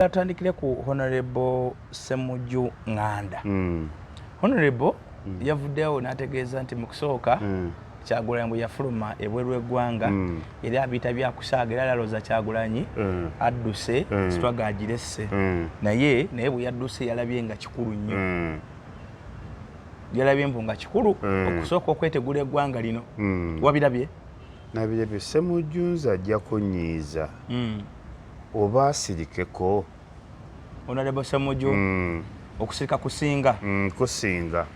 Atandikire ku Honorable Ssemujju Nganda. Honorable yavuddewo n'ategeeza nti mu kusooka Kyagulanyi bwe yafuluma ebweru eggwanga era abiyita byakusaaga era alaloza Kyagulanyi adduse sitwaga agiresse naye bwe yadduse yalabye nga kikulu nnyo yalabye mbu nga kikulu okusooka okwetegula eggwanga lino wabirabye nabirabye Ssemujju nze ajja kunnyiiza oba asirikeko Honorable Ssemujju okusirika kusinga kusinga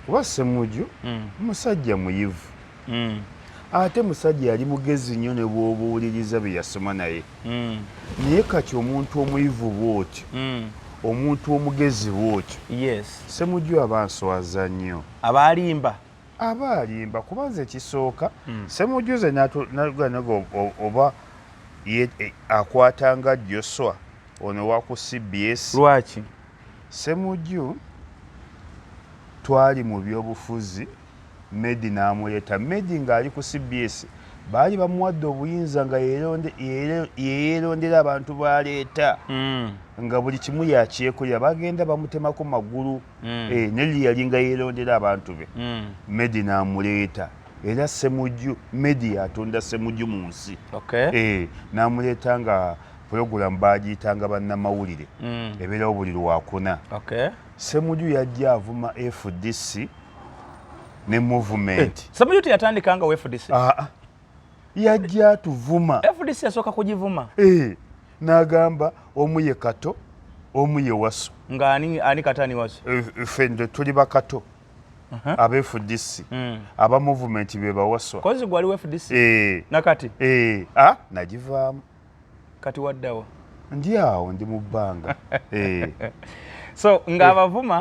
kuba Ssemujju musajja muyivu ate musajja yali mugezi nnyo ne bw'obuwuliriza bye yasoma naye naye kati omuntu omuyivu bw'otyo omuntu omugezi bw'otyo Ssemujju aba nswaza nnyo aba alimba kuba nze ekisooka Ssemujju nze naga oba akwatanga Joshua ono wa ku CBS lwaki Ssemujju twali mu byobufuzi Medi n'amuleeta Medi ng'ali ku CBS baali bamuwadde obuyinza nga yeerondera abantu baleeta nga buli kimu yakyekolera bagenda bamutemako magulu nelli yali nga yeerondera abantu be Medi n'amuleeta era Ssemujju Medi yatunda Ssemujju mu nsi n'amuleeta nga pulogulamu bagiyitanga bannamawulire ebeerawo buli lwakuna Ssemujju yajja avuma FDC ne movement Ssemujju teyatandika nga FDC yajja atuvuma FDC yasooka kugivuma n'agamba omu ye Kato omu ye Wasu nga ani Kato ani Wasu ffe tuli bakato aba FDC aba movement be bawaswa kozi gwali FDC nakati nagivaamu kati waddawa ndi awo ndi mu bbanga so ng'abavuma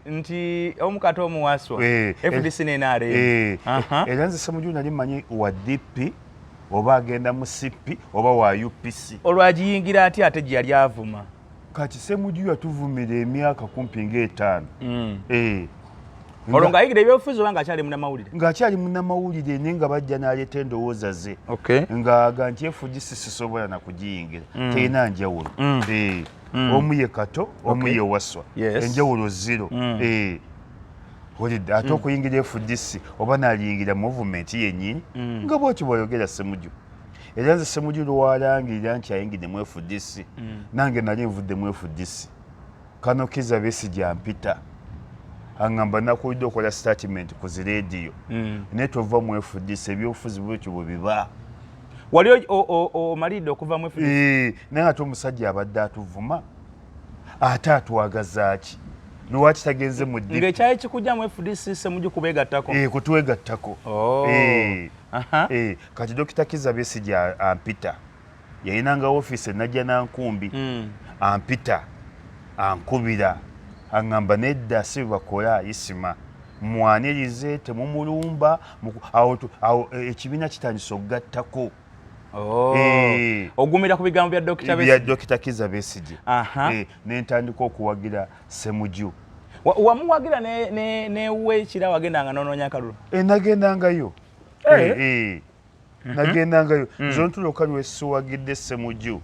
nti omukato omuwaswa FDC n'enaare era nze Ssemujju nali mmanyi wa DP oba agenda mu CP oba wa UPC olwagiyingira ati ate gye yali avuma kati Ssemujju yatuvumira emyaka kumpi ng'etaano olwo ng'ayigira ebyobufuzi oba ng'akyali munnamawulire ng'akyali munnamawulire naye nga bajja n'aleeta endowooza ze ng'aga nti FDC sisobola na kugiyingira terina njawulo omu ye Kato omu ye Waswa enjawulo zero olidde ate okuyingira FDC oba n'aliyingira movement yennyini nga bw'ekyo bw'ayogera Ssemujju era nze Ssemujju lwalangirira nti ayingidde mu FDC nange nali nvudde mu FDC Kano Kizza Besigye ampita aŋŋamba nakuwulidde okola statement ku zi leediyo naye tova mu FDC ebyobufuzi bwekyo bwe biba wali omalidde okuva mu FDC naye ate omusajja abadde atuvuma ate atwagaza ki lwaki tagenze mu ddi ng'ekyali kikujja mu FDC Ssemujju kubeegattako kutwegattako kati Dokita Kizza Besigye ampita yayinanga ofiisi enajja nankumbi ampita ankubira aŋŋamba nedda si bakola isima mwanirize temumulumba awo ekibiina kitandise okugattako ogumira ku bigambo bya Dokita Kizza Besigye nentandika okuwagira Ssemujju wamuwagira neweekira wagendanga nononya akalulu nagendangayo nagendangayo zontulooka lwesiwagidde Ssemujju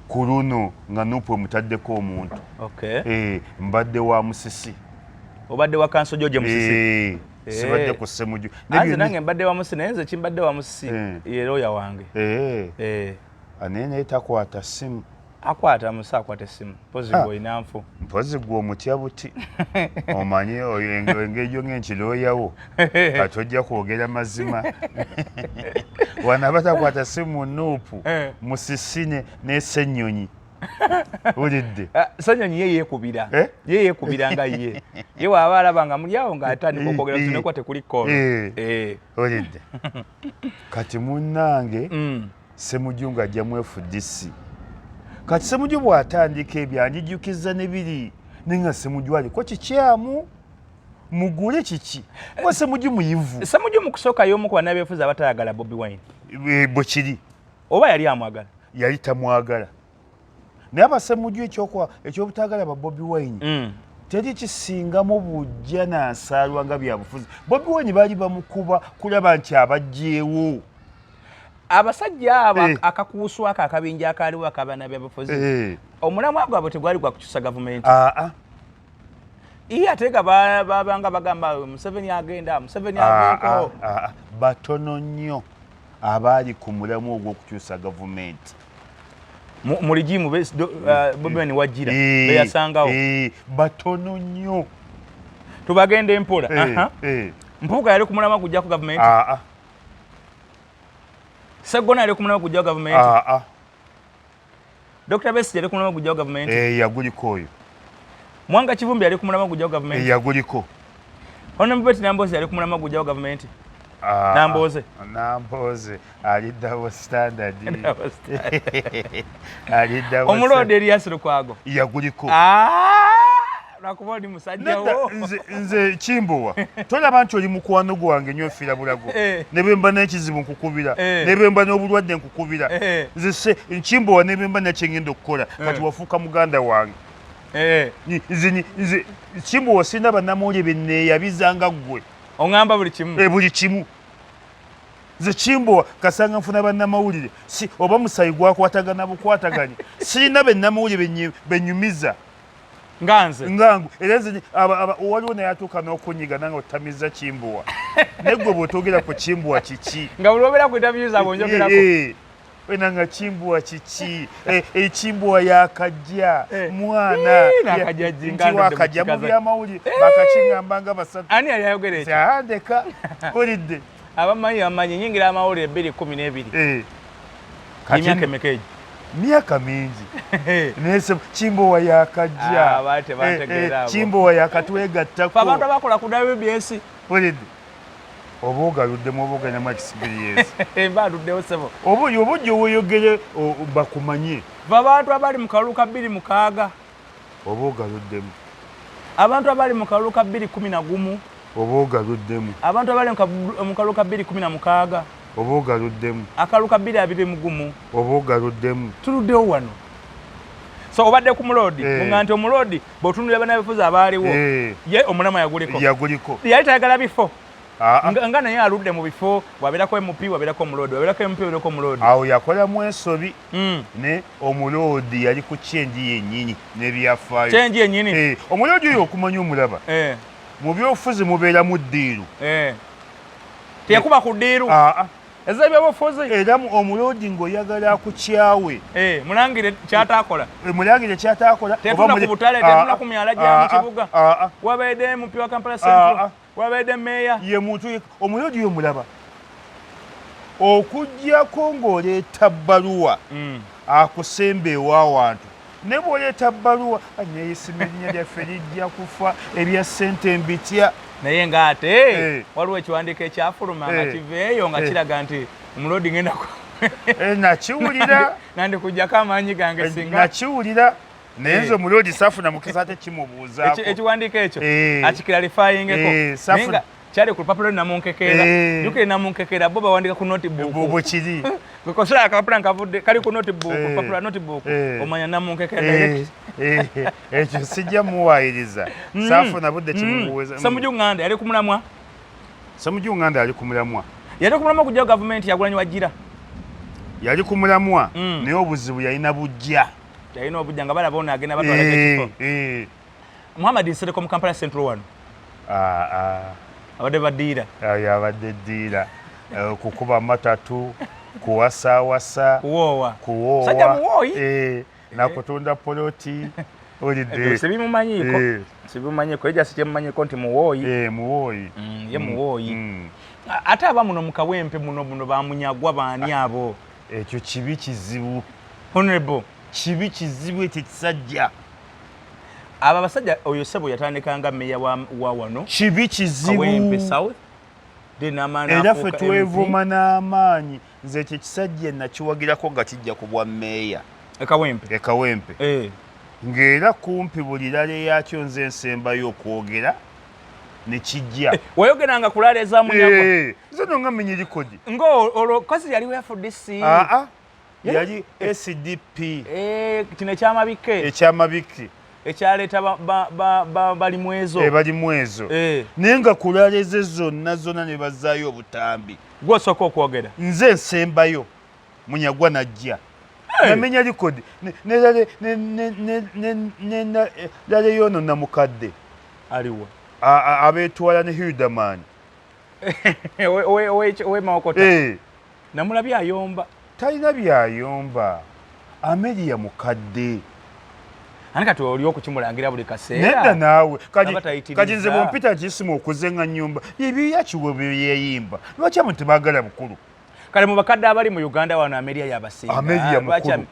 ku luno nga Nuupu emutaddeko omuntu mbadde wa Musisi obadde wa Kanso George Musisi sibadde ku Ssemujju anze nange mbadde wa Musisi naye nze kimbadde wa Musisi ye looya wange anaye naye takwata ssimu akwata musa akwata essimu mpozi gw'olina nfu mpozi gwe omutya buti omanye engeri ng'enkirooyawo kati ojja kwogera mazima wanaba takwata ssimu Nuupu Musisi ne Ssenyonyi ulidde Ssenyonyi ye yeekubira nga ye waaba alaba nga muli awo ng'atandika okwogera tunekuba tekuli kkono ulidde kati munnange Ssemujju ng'ajja mu FDC kati Ssemujju bw'atandika ebyo anjijjukiza ne biri naye nga Ssemujju aliko kikyamu mugule kiki kuba Ssemujju muyivu Ssemujju mu kusooka y'omu ku bannabyabufuzi abatayagala Bobi Wine bwe kiri oba yali amwagala yali tamwagala naye aba Ssemujju ekyobutagala ba Bobi Wine teri kisingamu bujja nansaalwa nga byabufuzi Bobi Wine baali bamukuba kulaba nti abajjeewo abasajja abo akakuuswa akabinja akaliwo akabana byabufuzi omulamwa gwabwe tegwali gwa kukyusa gavumenti ateka babanga bagamba Museveni agenda Museveni abeeko batono nnyo abaali ku mulamwa ogw'okukyusa gavumenti mu regimu Bobi Wagira beyasangawo batono nnyo tubagenda empola Mpuuga yali ku mulamwa gujja ku gavumenti Sseggona yali ku mulamwa gujja ku gavumenti Dr. Besigye yali ku mulamwa gujja ku gavumenti yaguliko oyo Mwanga Kivumbi yali ku mulamwa gujja ku gavumenti yaguliko Honorable Betty Namboze yali ku mulamwa gujja ku gavumenti Namboze aliddawo standard Omuloodi Erias Lukwago yaguliko lwakuba oli musajjawo nze Kimbowa tolaba nti oli mukwano gwange nnyo nfiira bulago ne bwe mba n'ekizibu nkukubira ne bwe mba n'obulwadde nkukubira nze Kimbowa ne bwe mba nakyengenda okukola kati wafuuka muganda wange nze Kimbowa sirina bannamawulire be neeyabizanga ggwe oŋŋamba buli kimu buli kimu nze Kimbowa kasanga nfuna bannamawulire oba musayi gwakwatagana bukwataganye sirina bannamawulire benyumiza ngangu era nze waliwo naye atuuka n'okunyiga nange otamiza Kimbowa naye gwe bw'otogera ku Kimbowa kiki nga buli obeera ku interview zaabwe onjogerako wena nga Kimbowa kiki Kimbowa yakajja mwana nti wakajja mu byamawulire bakakiŋŋambanga basatu ani yali ayogera ekyo andeka olidde abamanyi nyingira amawulire 2012 emyaka emeka egyo myaka mingi nese Kimbowa yakajja Kimbowa yakatwegattako abantu abakola ku WBS olidde oba ogaluddemu oba oganyamu experience mbaluddewo sebo obujja oweyogere bakumanye abantu abali mu kalulu ka 2006 oba ogaluddemu abantu abali mu kalulu ka 2011 oba ogaluddemu abantu abali mu kalulu ka 2016 oba ogaluddemu akalulu ka 2021 oba ogaluddemu tuluddewo wano so obadde ku muloodi nga nti omuloodi bw'otunulira bannabifuzi abaaliwo ye omulamwa yaguliko yali tayagala bifo nga naye aludde mu bifo wabeerako MP wabeerako omuloodi wabeerako MP wabeerako omuloodi awo yakolamu ensobi ne omuloodi yali ku kyenji yennyini n'ebyafaayo kyenji yennyini omuloodi oyo okumanya omulaba mu byobufuzi mubeeramu ddiiru teyakuba ku ddiiru eza ebyobufuzi era omuloodi ng'oyagala akukyawe mulangire kyataakola mulangire kyataakola tetuna ku butale tetuna ku myala gya mu kibuga wabeedde MP wa Kampala Central wabeedde meeya ye muntu omuloodi yo mulaba okuggyako ng'oleeta bbaluwa akusemba ewawantu ne bw'oleeta bbaluwa neeyisima erinnya lyaffe lijja kufa ebya ssente mbitya naye ng'ate waliwo ekiwandiiko ekyafuluma nga kiveeyo nga kiraga nti omuloodi ngenda nakiwulira nandikugjako amaanyi gange singa nakiwulira naye nze omuloodi saafuna mukisa ate kimubuuzaako ekiwandiiko ekyo akiklarifyingeko kyali ku lupapula namunkekeera jukire namunkekeera bo bawandika ku notebook bwekiri kosera akapapula nkavudde kali ku notebook lupapula notebook omanya namunkekeera direct ekyo sijja muwaayiriza saafuna budde kimubuuza Ssemujju Nganda yali ku mulamwa Ssemujju Nganda yali ku mulamwa kujja gavumenti Yagulanyi Wagira yali ku mulamwa naye obuzibu yalina bujja nga balabona agenda batwala ekifo Muhammad Nsereko mu Kampala Central wano abadde baddiira abadde ddiira kukuba matatu kuwasaawasa kuwoowa sajja muwooyi nakutunda poloti olidde sibimumanyiko ejasi kyemumanyiko nti muwooyi muwooyi ye muwooyi ate aba muno mu Kawempe muno bamunyagwa baani abo ekyo kibi kizibu honorable kibi kizibu ekyo kisajja aba basajja oyo sebo yatandikanga meya wa wano kibi kizibu Kawempe South era ffe twevuma n'amaanyi nze ekyo kisajja nakiwagirako nga kijja ku bwa meeya Kawempe ng'era kumpi buli lala eyakyo nze nsembayo okwogera ne kijja wayogeranga kulala ezamunyagwa nze nonga menya erikodi ng'olwo kozi yali FDC yali SDP kino ekyamabike ekyaleeta balimu ezo naye nga kulala ezo zonna ne bazaayo obutambi gw'osooka okwogera nze nsembayo munyagwa najja namenya likodi lale yono namukadde aliwo abetwala ne Hildaman we Mawokota namulabye ayomba talina byayomba Amelia mukadde ani kati oli okukimulangira buli kaseera nedda naawe kati nze bwompita kisimu okuzenga nnyumba ebyakiwe byeyimba lwaki abantu tebagala bukulu kale mu bakadde abali mu Uganda wano Amelia yabasinga Amelia mukulu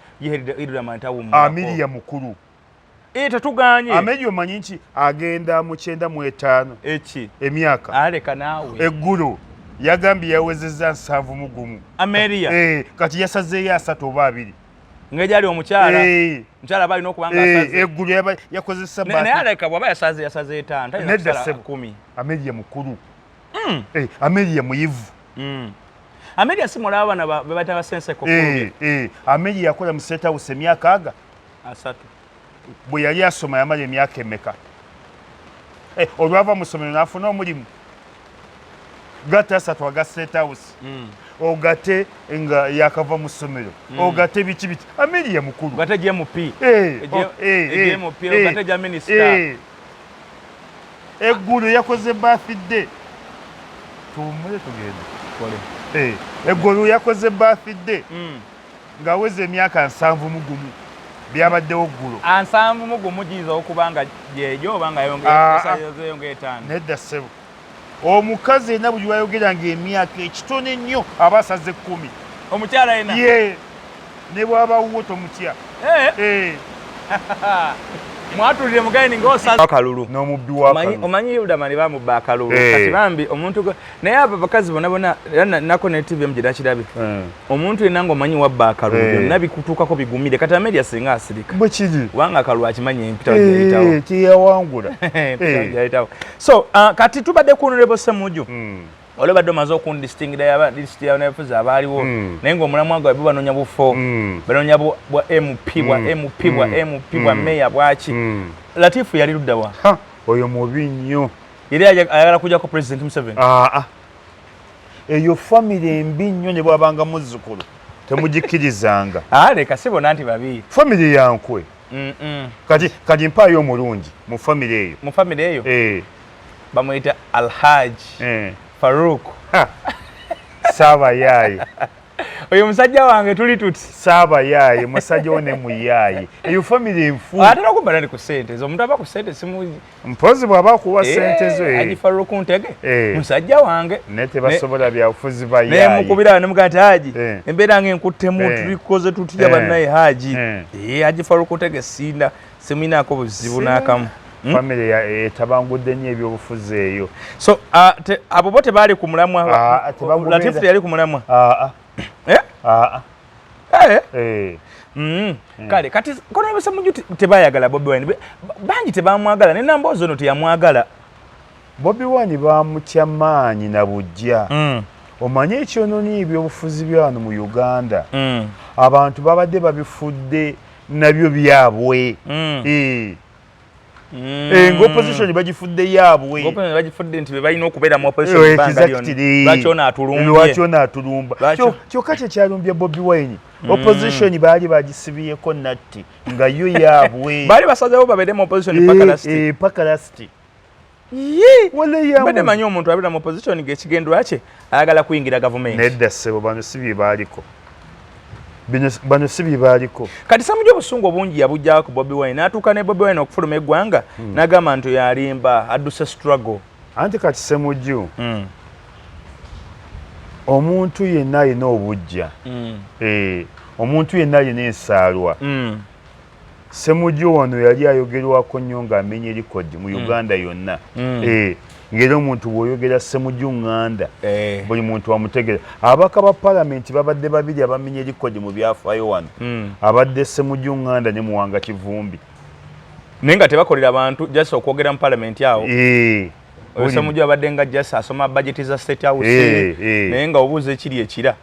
Amelia mukulu tetuganye Amelia omanyi nti agenda mu 95 eki emyaka aleka naawe eggulu yagambye yawezezza 71 Amelia kati yasazeeyo 3 oba 2 ngejali omukyala bali n'okubanga asaze eggulu yakozesa naye aleka bw'aba yasaze 5 nedda 10 Amelia mukulu Amelia muyivu Amelia si mulaba bana bebayita basenseko Amelia yakola mu State House emyaka 3 bwe yali asoma yamala emyaka emeka olwava mu ssomero n'afuna omulimu gata 3 aga State House ogate nga yakava mu ssomero ogate biki Amelia mukulu ogate GMP ogate ja minister eggulu yakoze birthday tumule tugende eggulu yakoze birthday ngaweze emyaka 71 byabaddewo ggulo 71 giza okubanga jejo obanga yongeyo 5 nedda ssebo omukazi ena buli wayogeranga emyaka ekitone ennyo aba asaze 10 omukyala ena ne bw'abawuwo tomutya mwatulire mugaini ng'osaza akalulu n'omubbi w'akalulu omanyi Hildaman bamubba akalulu kati bambi omuntu naye abo bakazi bona nako ne TV mujira kirabye omuntu yenna ng'omanyi wabba akalulu byonna bikutuukako bigumire kati Amelia singa asirika bwe kiri kubanga akalulu akimanyi empita gyayitawo teyawangula so kati tubadde ku Honorable Ssemujju olwebadde omaze okundistingira lisiti y'abafuzi abaaliwo naye ng'omulamwa gwabwe banoonya bufo banoonya bwa MP bwa meya bwaki Latifu yali ludda wa oyo mubi nnyo yali ayagala kujjako President Museveni eyo famire embi nnyo ne bwabanga muzzukulu temugikkirizanga leka si bonna nti babi famire yankwe kati mpaayo omulungi mu famire eyo bamuyita Alhaji Farouk Saba yayi oyo musajja wange tuli tuti Saba yayi musajja one muyayi eyo family enfu atera okumbala ndi ku sente zo omuntu aba ku sente simuzi mpozi bwaba kuwa sente zo Haji Farouk ntege musajja wange nete basobola byafuzi ba yayi ne mukubira ne mugati Haji embeera ng'enkuttemu tulikoze tutya bannaye Haji Haji Farouk ntege sinda seminaako buzibu n'akamu family etabangudde nnyo ebyobufuzi eyo so abo bote baali ku mulamwa Latifu yali ku mulamwa kale kati kono Ssemujju tebayagala Bobi Wine bangi tebamwagala ne Namboozi ono teyamwagala Bobi Wine bamutya maanyi na bujja omanye ekyononi ebyobufuzi byano mu Uganda abantu babadde babifudde nabyo byabwe ng'opposition bagifudde yaabwe bagifudde nti bebalina okubeera mu opposition banga lwaki onaatulumba kyokka kyekyalumbya Bobi Wine opposition baali bagisibiyeko natti nga yo yaabwe baali basazeewo babeere mu opposition paka lasti badde manyi omuntu abeera mu opposition ng'ekigendwa kye ayagala kuyingira gavumenti nedda ssebo bano si bye baaliko bano si bye baaliko kati Ssemujju obusungu obungi yabujjako ku Bobi Wine n'atuuka ne Bobi Wine okufuluma eggwanga n'agamba nti yalimba adduse struggle anti kati Ssemujju omuntu yenna alina obujja omuntu yenna alina ensaalwa Ssemujju wano yali ayogerwako nnyo ng'amenya erikodi mu Uganda yonna ng'era omuntu bw'oyogera Ssemujju ŋŋanda buli muntu wamutegeera ababaka ba palamenti babadde babiri abamenya erikodi mu byafaayo wano abadde Ssemujju ŋŋanda ne Muwanga Kivumbi naye nga tebakolera bantu just okwogera mu palamenti awo Ssemujju abadde nga just asoma budget za State House naye nga obuuza ekiri ekira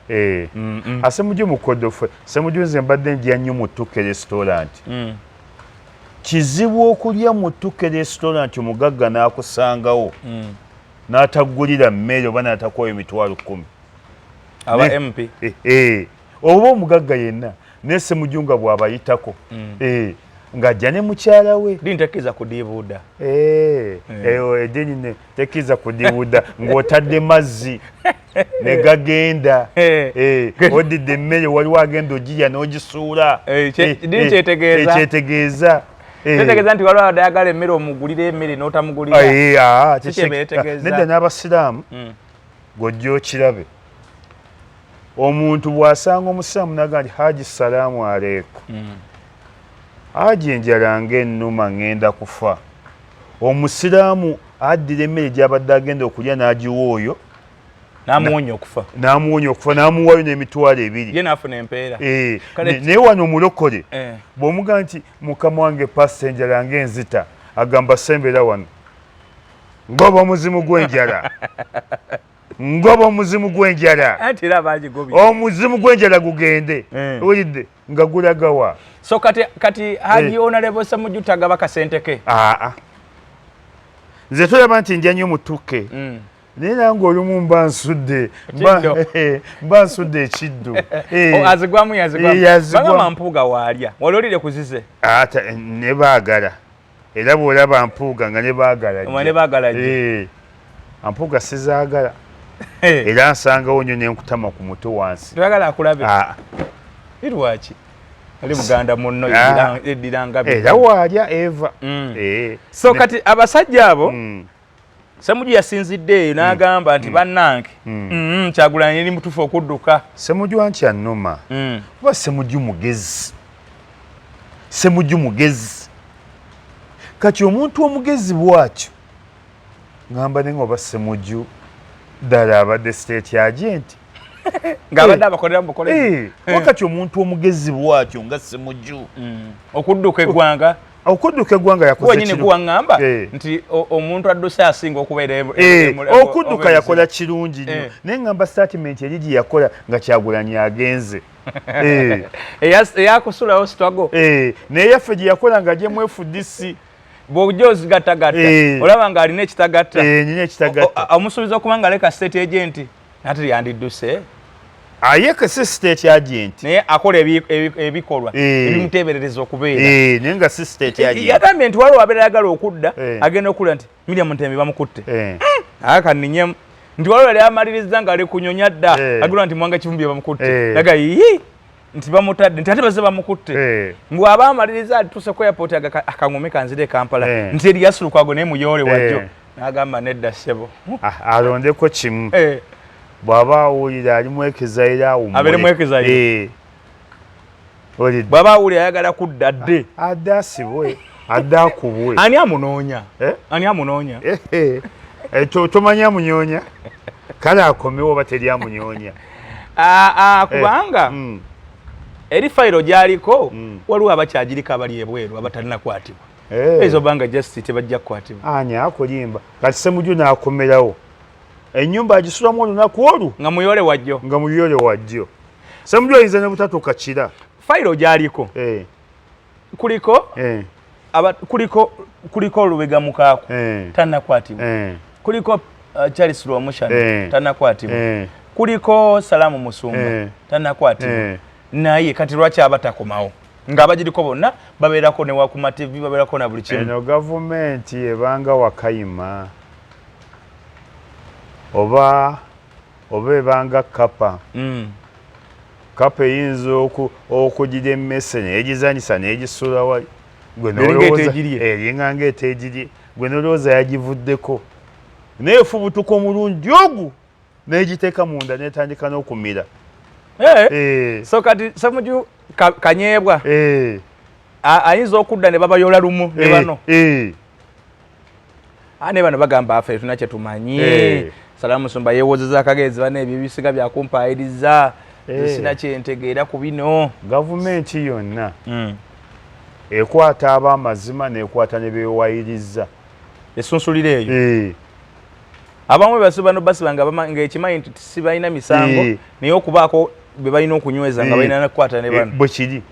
Ssemujju mukodofe Ssemujju nze mbadde ndya nnyo mu Tuke restaurant kizibu okulya mu Tuke restaurant omugagga n'akusangawo n'ataggulira mmere oba n'atakuwayo emitwalo 10 aba MP oba omugagga yenna nese mujunga bw'abayitako ng'ajja ne mukyala we dini tekkiriza kudiibuuda edini ne tekkiriza kudiibuuda ng'otadde mazzi ne gagenda odidde emmere waliwo agenda ogirya n'ogisuula dini kyetegeeza kyetegeeza nti waliwo adayagala emmere omugulira emmere n'otamugulira nedda n'abasiraamu gojja okirabe omuntu bw'asanga omusiraamu naga nti haji salaamu aleikum haji enjala ng'ennuma ngenda kufa omusiraamu addira emmere gy'abadde agenda okulya n'agiwa oyo n'amuwonya okufa n'amuwayo n'emitwalo 2 ye n'afuna empeera naye wano omulokole bw'omuga nti mukama wange pasita enjala ng'enzita agamba sembera wano ngoba omuzimu gw'enjala ngoba omuzimu gw'enjala omuzimu gw'enjala gugende owulidde nga gulagawa so kati Haji Honorable Ssemujju tagaba kasente ke nze tolaba nti nja nnyo mutuke naye nange olumu mba nsudde ekiddu azigwamu yazigwamu mpuuga waalya waloolire kuzize ne baagala era bw'olaba mpuuga nga ne baagala ampuuga sizaagala era nsangawo nnyo nenkutama ku mutwe wansi toyagala akulabe lwaki ali muganda munno eddiranga era waalya eva so kati abasajja abo Ssemujju yasinzidde eyo n'agamba nti bannange Kyagulanyi eri mutuufu okudduka Ssemujju anti annuma kuba Ssemujju mugezi kati omuntu omugezi bw'atyo ngamba ne ngoba Ssemujju ddala abadde state agent ng'abadde abakolera mubukole wakati omuntu omugezi bw'atyo nga Ssemujju okudduka eggwanga yakoze kino kuwaŋŋamba nti omuntu adduse asinga okubeera okudduka yakola kirungi nnyo naye ŋŋamba statement eri gye yakola nga Kyagulanyi agenze eyakusulawo sitwago naye yaffe gye yakola nga gyemwefudisi bw'ojja ozigattagatta olaba ng'alina ekitagatta omusuubiza okuba nga aleka state agent nate yandidduse ayekese state agent naye akola ebikolwa ebimuteeberereza okubeera naye nga si state agent yagambye nti waliwo abeera ayagala okudda agenda okula nti Miriam Ntembi bamukutte akaninyemu nti waliwo yali amaliriza nga ali kunyonya dda agula nti Mwanga Kivumbi bamukutte yaga nti bamutadde nti ate baze bamukutte ng'aba amaliriza atuuse ku airport akaŋume kanzire Kampala nti eri Yasulukwago naye muyoole wajjo n'agamba nedda ssebo alondeko kimu bw'aba awulira ali mwekezayira awumwe abeere mwekezayira bw'aba awulira ayagala kudda dde adde asibwe adde akubwe ani amunoonya tomanyi amunyoonya kale akomewo oba teri amunyoonya kubanga eri fayiro gy'aliko waliwo abakyagiriko abali ebweru abatalina kwatibwa ezo banga justice tebajja kukwatibwa ani akulimba kati Ssemujju n'akomerawo ennyumba agisulamu olunaku olwo nga muyole wajjo Ssemujju ayinza ne butatuuka kira fayiro gy'aliko kuliko Lubega Mukaaku tannakwatibwa kuliko Charles Lwamushana tannakwatibwa kuliko Salaamu Musumba tannakwatibwa naye kati lwaki abatakomawo ng'abagiriko bonna babeerako ne wakuma TV babeerako na buli kimu eno gavumenti ebanga wakayima oba ebanga kapa kapa eyinza okugira emmese neegizanyisa neegisula wali eringa ngaeteegirye gwe nolowooza yagivuddeko naye efubutuka omulungi ogu neegiteeka munda netandika n'okumira so kati Ssemujju kanyeebwa ayinza okudda ne babayola lumu ne bano ne bano bagamba affe tuna kye tumanyi Salaamu Musumba yeewozeza akagenzi bana ebyo ebisiga byakumpaayiriza sina kyentegeera ku bino gavumenti yonna ekwata ab'amazima nekwata ne beewayiriza esunsulira eyo abamu basiba ng'ekimanyi nti sibalina misango naye okubaako be balina okunyweza nga balina nakukwata ne bano bwe kiri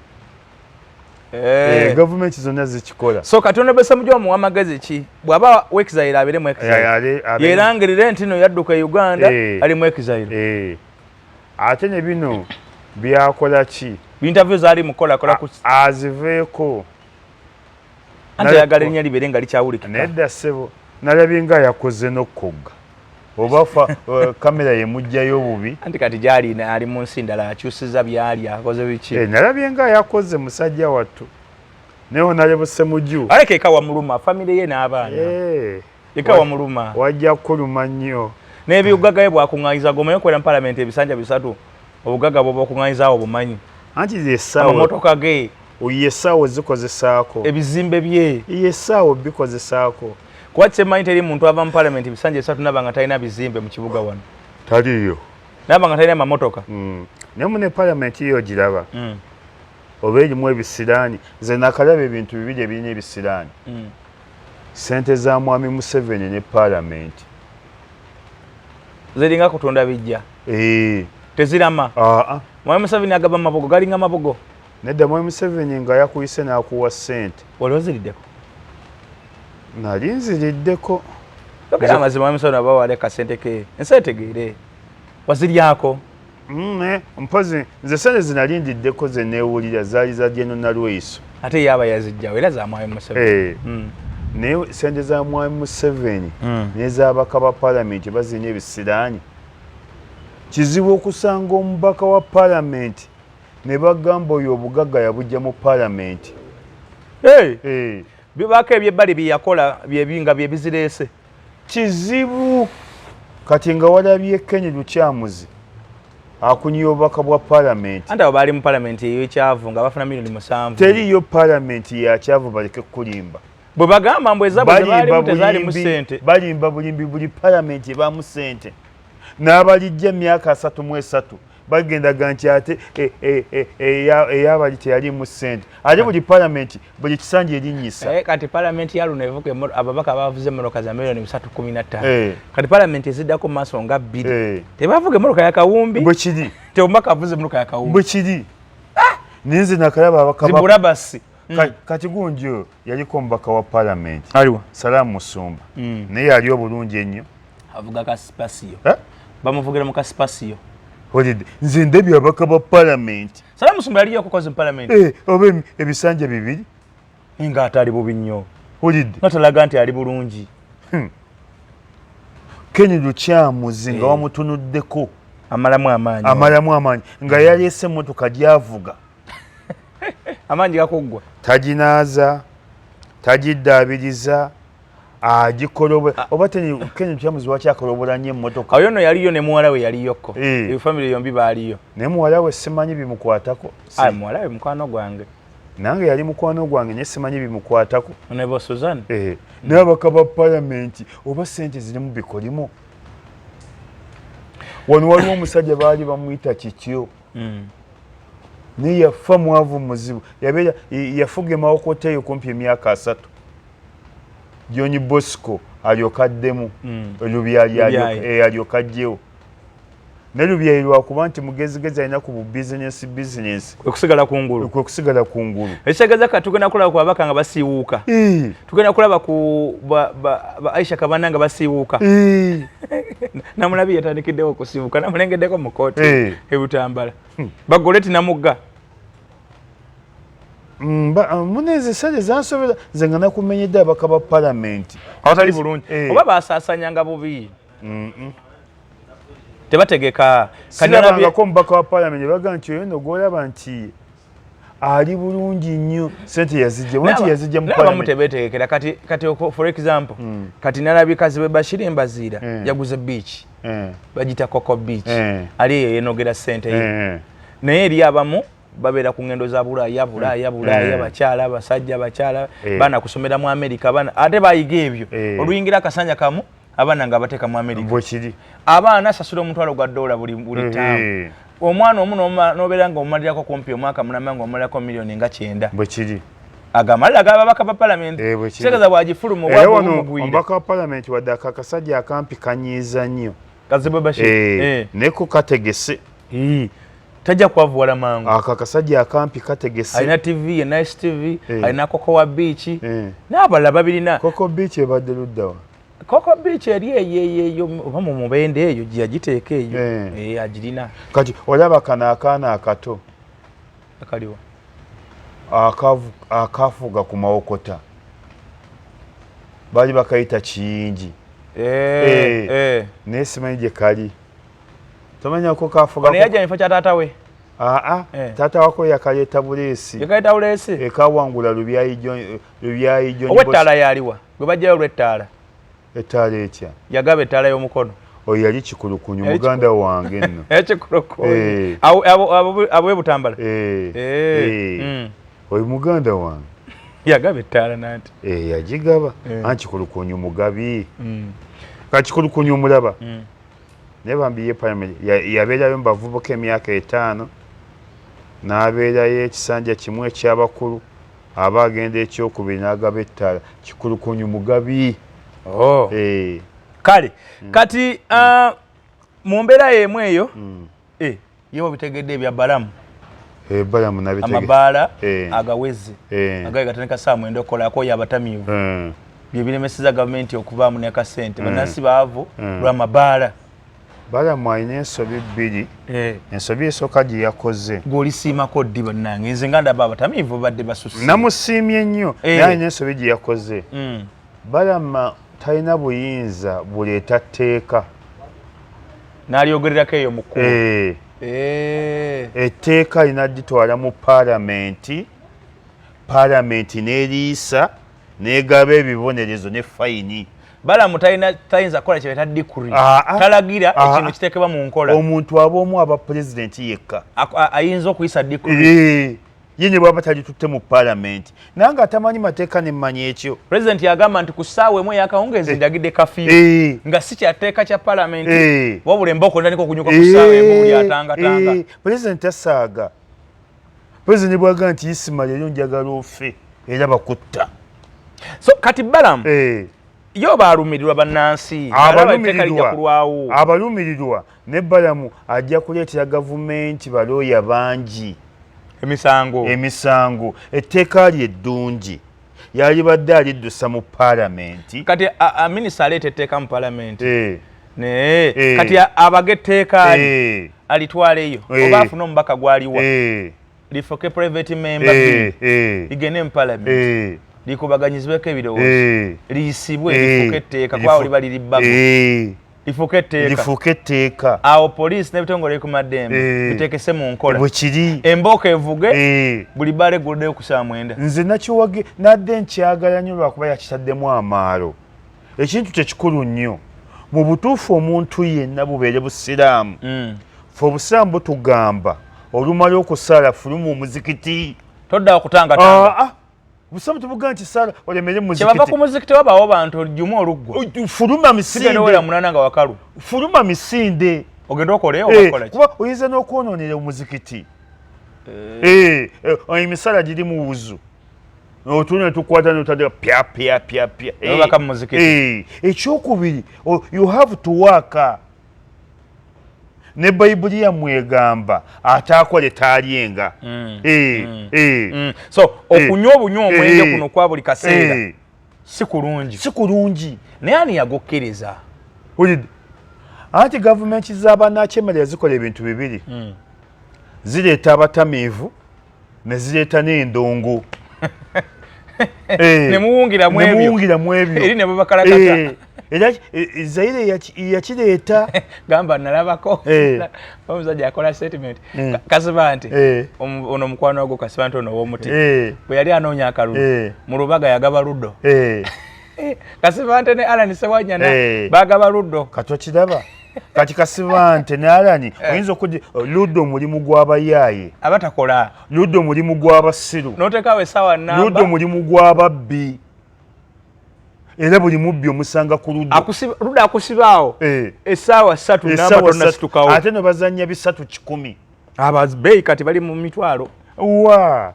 gavumenti zonna zikikola so Katonda Ssemujju omuwa amagezi ki bw'aba wekizayiro abeere mwekizayiro yerangirire nti no yadduka Uganda ali mwekizayiro ate ne bino byakola ki interview zaali mukola kola ku aziveeko ante yagala erinnya libeere nga likyawulikika nedda ssebo nalabye nga yakoze n'okogga oba kamera yemugjayo obubi anti kati gyali ali mu nsi ndala akyusiza byali akoze biki nalabye nga yakoze musajja wattu neho nalebo Ssemujju aleke ekawa muluma famire ye n'abaana ekawa muluma wajja kuluma nnyo n'ebyogagaye bwakuŋŋanyiza gomayo okwera mu palamenti ebisanja bisatu obugaga bwoba okuŋŋanyizaawo bumanyi anti yessaawo amamotoka ge yessaawo zikozesaako ebizimbe bye yessaawo bikozesaako kuba kisemanyi teri muntu ava mu palamenti ebisanja bisatu naba nga talina bizimbe mu kibuga wano taliyo naba nga talina amamotoka naye mune palamenti yo giraba oba erimu ebisiraani nze nakalaba ebintu bibiri ebirina ebisiraani sente za mwami Museveni ne palamenti ziringa kutunda bijja tezirama mwami Museveni agaba mabogo galinga mabogo nedda mwami Museveni nga yakuyise n'akuwa sente wali oziriddeko nali nziriddeko ogera amazima mwami Museveni aba waleka sente ke ensi etegeere waziryako mpozi nze sente zinalindiddeko ze neewulira zaali za General Lweyiso ate yaba yazijjawo era za mwami Museveni naye sente za mwami Museveni n'ezabaka ba palamenti bazirina ebisiraani kizibu okusanga omubaka wa palamenti ne bagamba oyo obugagga yabujja mu palamenti bibaka ebyebbali byeyakola byebinga byebizireese kizibu kati nga walabye Ken Lukyamuzi akunyiya obubaka bwa palamenti anti abo baali mu palamenti ey'ekyavu nga bafuna milioni 7 teriyo palamenti yakyavu baleke kulimba bwe bagamba mbwe ezabwe zebaalimu tezaalimu ssente balimba bulimbi buli palamenti ebaamu ssente n'abalijja emyaka 33 bagendaga nti ate eyabali teyalimu ssente ate buli palamenti buli kisanja erinnyisa kati palamenti ya luno evuga ababaka bavuze emmotoka za milioni 315 kati palamenti eziddako mu maaso nga 2 tebavuga emmotoka ya kawumbi bwe kiri teomubaka avuze emmotoka ya kawumbi bwe kiri ninze nakalaba abakabulabasi kati gundi oyo yaliko omubaka wa palamenti aliwa Salaamu Musumba naye yali obulungi ennyo avuga kasipasiyo bamuvugira mu kasipasiyo olidde nze ndabye abaka ba palamenti Salaamu Musumba yaliyo okukoze mu palamenti oba ebisanja bibiri nga ate ali bubi nnyo olidde natalaga nti ali bulungi Ken Lukyamuzi nga wamutunuddeko amalamu amaanyi nga yaleese emmotoka gyavuga amaanyi gakuggwa taginaaza tagiddaabiriza agikolobe oba Ken Lukyamuzi wakyakolobola nnyo emmotoka ayo nno yaliyo ne muwala we yaliyokko ebifamire yombi baaliyo naye muwala we simanyi bimukwatako muwala we mukwano gwange nange yali mukwano gwange naye simanyi bimukwatako nebo Suzan naye abaka ba palamenti oba sente zirimu bikolimu wano waliwo omusajja baali bamuyita Kityo naye yafa mwavu muzibu yafuga emawokoteeyo kumpi emyaka 3 John Bosco alyoka addemu Lubyayi alyoka ajjewo ne Lubyayi lwakuba nti mugezigezi alina ku bizinesi kwekusigala kungulu ekitegeeza kati tugenda kulaba ku ababaka nga basiiwuuka tugenda kulaba ku Aisha Kabanda nga basiiwuuka Namulabi yatandikiddewo okusiiwuuka namulengeddeko mu kooti ebutambala bagoleti namugga muneze sale zansobera nze nga nakumenyedde abaka ba palamenti awatali bulungi oba basaasanyanga bubi tebategeka sinabangako omubaka wa palamenti baga nti oyo nogolaba nti ali bulungi nnyo sente yazijja mu tebetegekera kati for example kati nalabikazi bwe Bashir Mbaziira yaguze beach bagita Coco Beach ali eyo yenogera sente naye eri abamu babeera ku ngendo za Bulaaya bakyala basajja bakyala baana kusomera mu America baana ate bayiga ebyo oluyingira akasanja kamu abaana nga bateeka mu America abaana sasula omutwalo gwa $1 buli taamu omwana omu nobeera nga omumalirako kumpi omwaka mulamba nga omumalirako milioni nga 9 agamalira gababaka ba palamenti kitegeeza bwagifuluma obwagumugwire omubaka wa palamenti wadde akakasajja akampi kanyiiza nnyo Kazibwe Bashir neko kategese tajja kwavuwala mangu akakasajja akampi kategese alina TV Nice TV alina Coco Beach n'abalala babirina Coco Beach ebadde luddawa Coco Beach eyo oba mu mubende eyo giteeka eyo agirina kati olaba kana akaana akato akaliwa akafuga ku mawokota bali bakayita kiyingi naye simanyi gye kali tomanya ko kafuga naye yajja nfa kya taata we taata wako yakaleeta buleesi ekawangula lubyayijo ow'ettaala yaliwa gwe bajjayo olw'ettaala ettaala etya yagaba ettaala y'omukono oyo yali Kikulukunyu muganda wange nno Kikulukunyu abwe Butambala oyo muganda wange yagaba ettaala nanti yagigaba anti Kikulukunyu mugabi ka Kikulukunyu omulaba naye bambiye Parliament yabeerayo mu bavubuka emyaka 5 n'abeerayo ekisanja kimu eky'abakulu aba agenda ekyokubiri n'agaba ettaala Kikulukunyu mugabi kale kati mu mbeera y'emu eyo yewe bitegedde ebya balamu balamu nabitegedde amabaala agaweze agaye gatandika saa 9 okolako y'abatamiivu bye biremeseza gavumenti okuvaamu n'akasente bannansi baavu lw'amabaala balamu alina ensobi 2 ensobi esooka gye yakoze gw'olisiimako ddi bannange nze nga ndaba abatamiivu badde basusse namusiimye nnyo naye alina ensobi gye yakoze balama talina buyinza buleeta tteeka n'alyogererako eyo mu kkubo etteeka alina dditwala mu paalamenti n'eriisa n'egaba ebibonerezo ne fayini balamu tayinza kukola kyebeta dikuri talagira ekintu kiteekebwa mu nkola omuntu ab'omu aba pulezidenti yekka ayinza okuyisa dikuri ye ne bwaba talitutte mu paalamenti naye nga atamanyi mateeka nemmanyi ekyo pulezidenti yagamba nti ku ssaawa emu eyakawungeezi ndagidde kafiyu nga si kyateeka kya paalamenti wabula emboko ntandika okunyuka ku ssaawa emu buli atangatanga pulezidenti asaaga pulezidenti bwaga nti isima leero njagala ofe era bakutta so kati balamu yo baalumirirwa bannansi abalumirirwa ne balamu ajja kuleetera gavumenti balooya bangi emisango etteeka lye eddungi yali badde aliddusa mu paalamenti kati minisita aleeta etteeka mu paalamenti naye kati abaga etteeka alitwaleyo oba afune omubaka gwaliwa lifuke private member ligende mu paalamenti likubaganyizibweko ebirowoozo liyisibwe lifuke etteeka kwawo liba liri bbago lifuke etteeka awo poliisi n'ebitongole bikumaddembe biteekese mu nkola bwekiri embooka evuge buli bbala egguluddeyo ku saa 9 nze nakiwage nadde nkyagala nnyo lwakuba yakitaddemu amaalo ekintu kyekikulu nnyo mu butuufu omuntu yenna bubeere busiraamu fe obusiraamu butugamba olumala okusaala fulumu omuzikiti todda okutangatanga busamu tuvuga nti sala olemere muzikiti kyebava ku muzikiti wabaawo bantu jjuma oluggwa fuluma misinde wera munana nga wakalu fuluma misinde ogenda okoleyo ogakola ki kuba oyinza n'okwonoonera omuzikiti emisala giri mu wuzu otuna ne tukwata notandika pya obaka mu muzikiti ekyokubiri you have to work ne bayibuli yammwe egamba ataakole taalyenga so okunywa obunywa omwenge kuno kwa buli kaseera si kulungi naye ani yagokkiriza anti gavumenti z'abannakyemalira zikola ebintu bibiri zireeta abatamiivu ne zireeta n'endongo nemuwungiramu ebyo eri ne babakalakata era Zaire yakireeta gamba nalabako omusajja akola statement kasiba nti ono mukwano gwo kasiba nti ono w'omuti bwe yali anoonya akalulu mu lubaga yagaba luddo kasiba nti ne Alan Sewanyana bagaba luddo katokiraba kati kasiba nti ne Alan oyinza okuddi luddo mulimu gw'abayaaye abatakola luddo mulimu gw'abasiru n'oteekawo essaawa namba luddo mulimu gw'ababbi era buli mubbi omusanga ku ludda akusibaawo essaawa 3 namba tonnasitukawo ate ne bazannya 310 ababeeyi kati bali mu mitwalo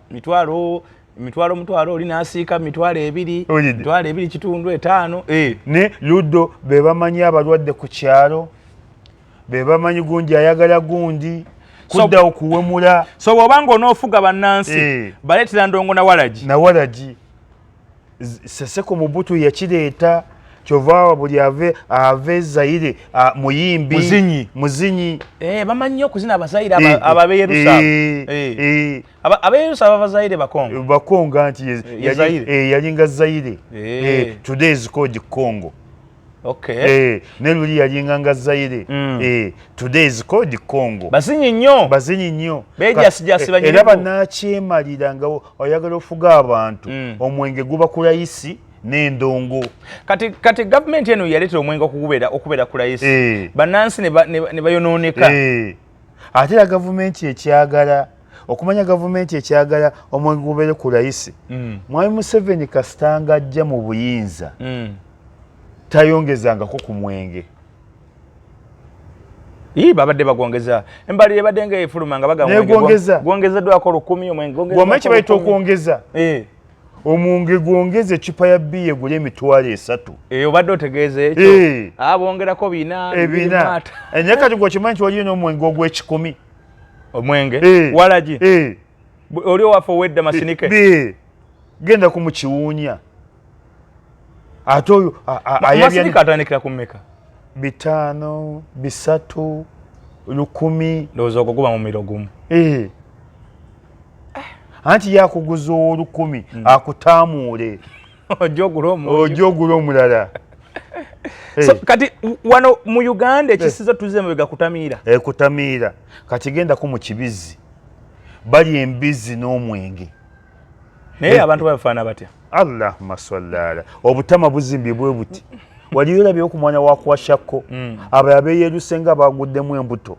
mitwalo oli n'asiika mitwalo 2.5 ne luddo be bamanyi abalwadde ku kyalo be bamanyi gundi ayagala gundi kudda okuwemula so bw'obanga onoofuga bannansi baleetera ndongo na walagi Seseko Mobutu yakireeta kyova buli ave Zaire muyimbi muzinyi bamanyi okuzina abazaire ababeerusa ababeerusa abava Zaire bakonga nti yalinga Zaire today is called Congo. Okay. Neluli yalinganga Zaire. Today is called Congo. Bazinyi nnyo. Bejasi banyi. Era banakyemalira oyagala ofuga abantu. Omwenge guba ku layisi n'endongo. Kati government eno yaleetera omwenge okubeera ku layisi. Bannansi ne bayonooneka. Ate la government ekyagala okumanya government ekyagala omwenge gubeere ku layisi. Mwami Museveni kasitanga ajja mu buyinza. Tayongezangako ku mwenge. Babadde bagwongeza. Embali ebadde nga efuluma nga baga gwongezeddwako 10 omwenge gw'omanyi bayita okwongeza. Omwenge gwongeze ecupa ya bbiya egula $3. Obadde otegeeza ekyo. Bongerako bina. Naye kati gw'okimanyi nti waliyo n'omwenge ogw'ekikumi. Omwenge walagi. Oli owaffe owedda masinike. Genda ku mukiwuunya. Ate oyo amasinike atandikira ku mmeka? 5, 3, 10. Ndowooza ogwo guba mu miro gumu. Anti yakuguza 10 akutaamuule. Ojja ogula omulala. Kati wano mu Uganda ekisiza tuze mabega kutamiira. Kutamiira. Kati gendako mu Kibizzi. Bali embizzi n'omwenge. Naye abantu bafaana batya? Allahumma salli ala. Obutama buzimbibwe buti. Wali olabye ku mwana wa kwashako. Ababe yerusenga baguddemu embuto.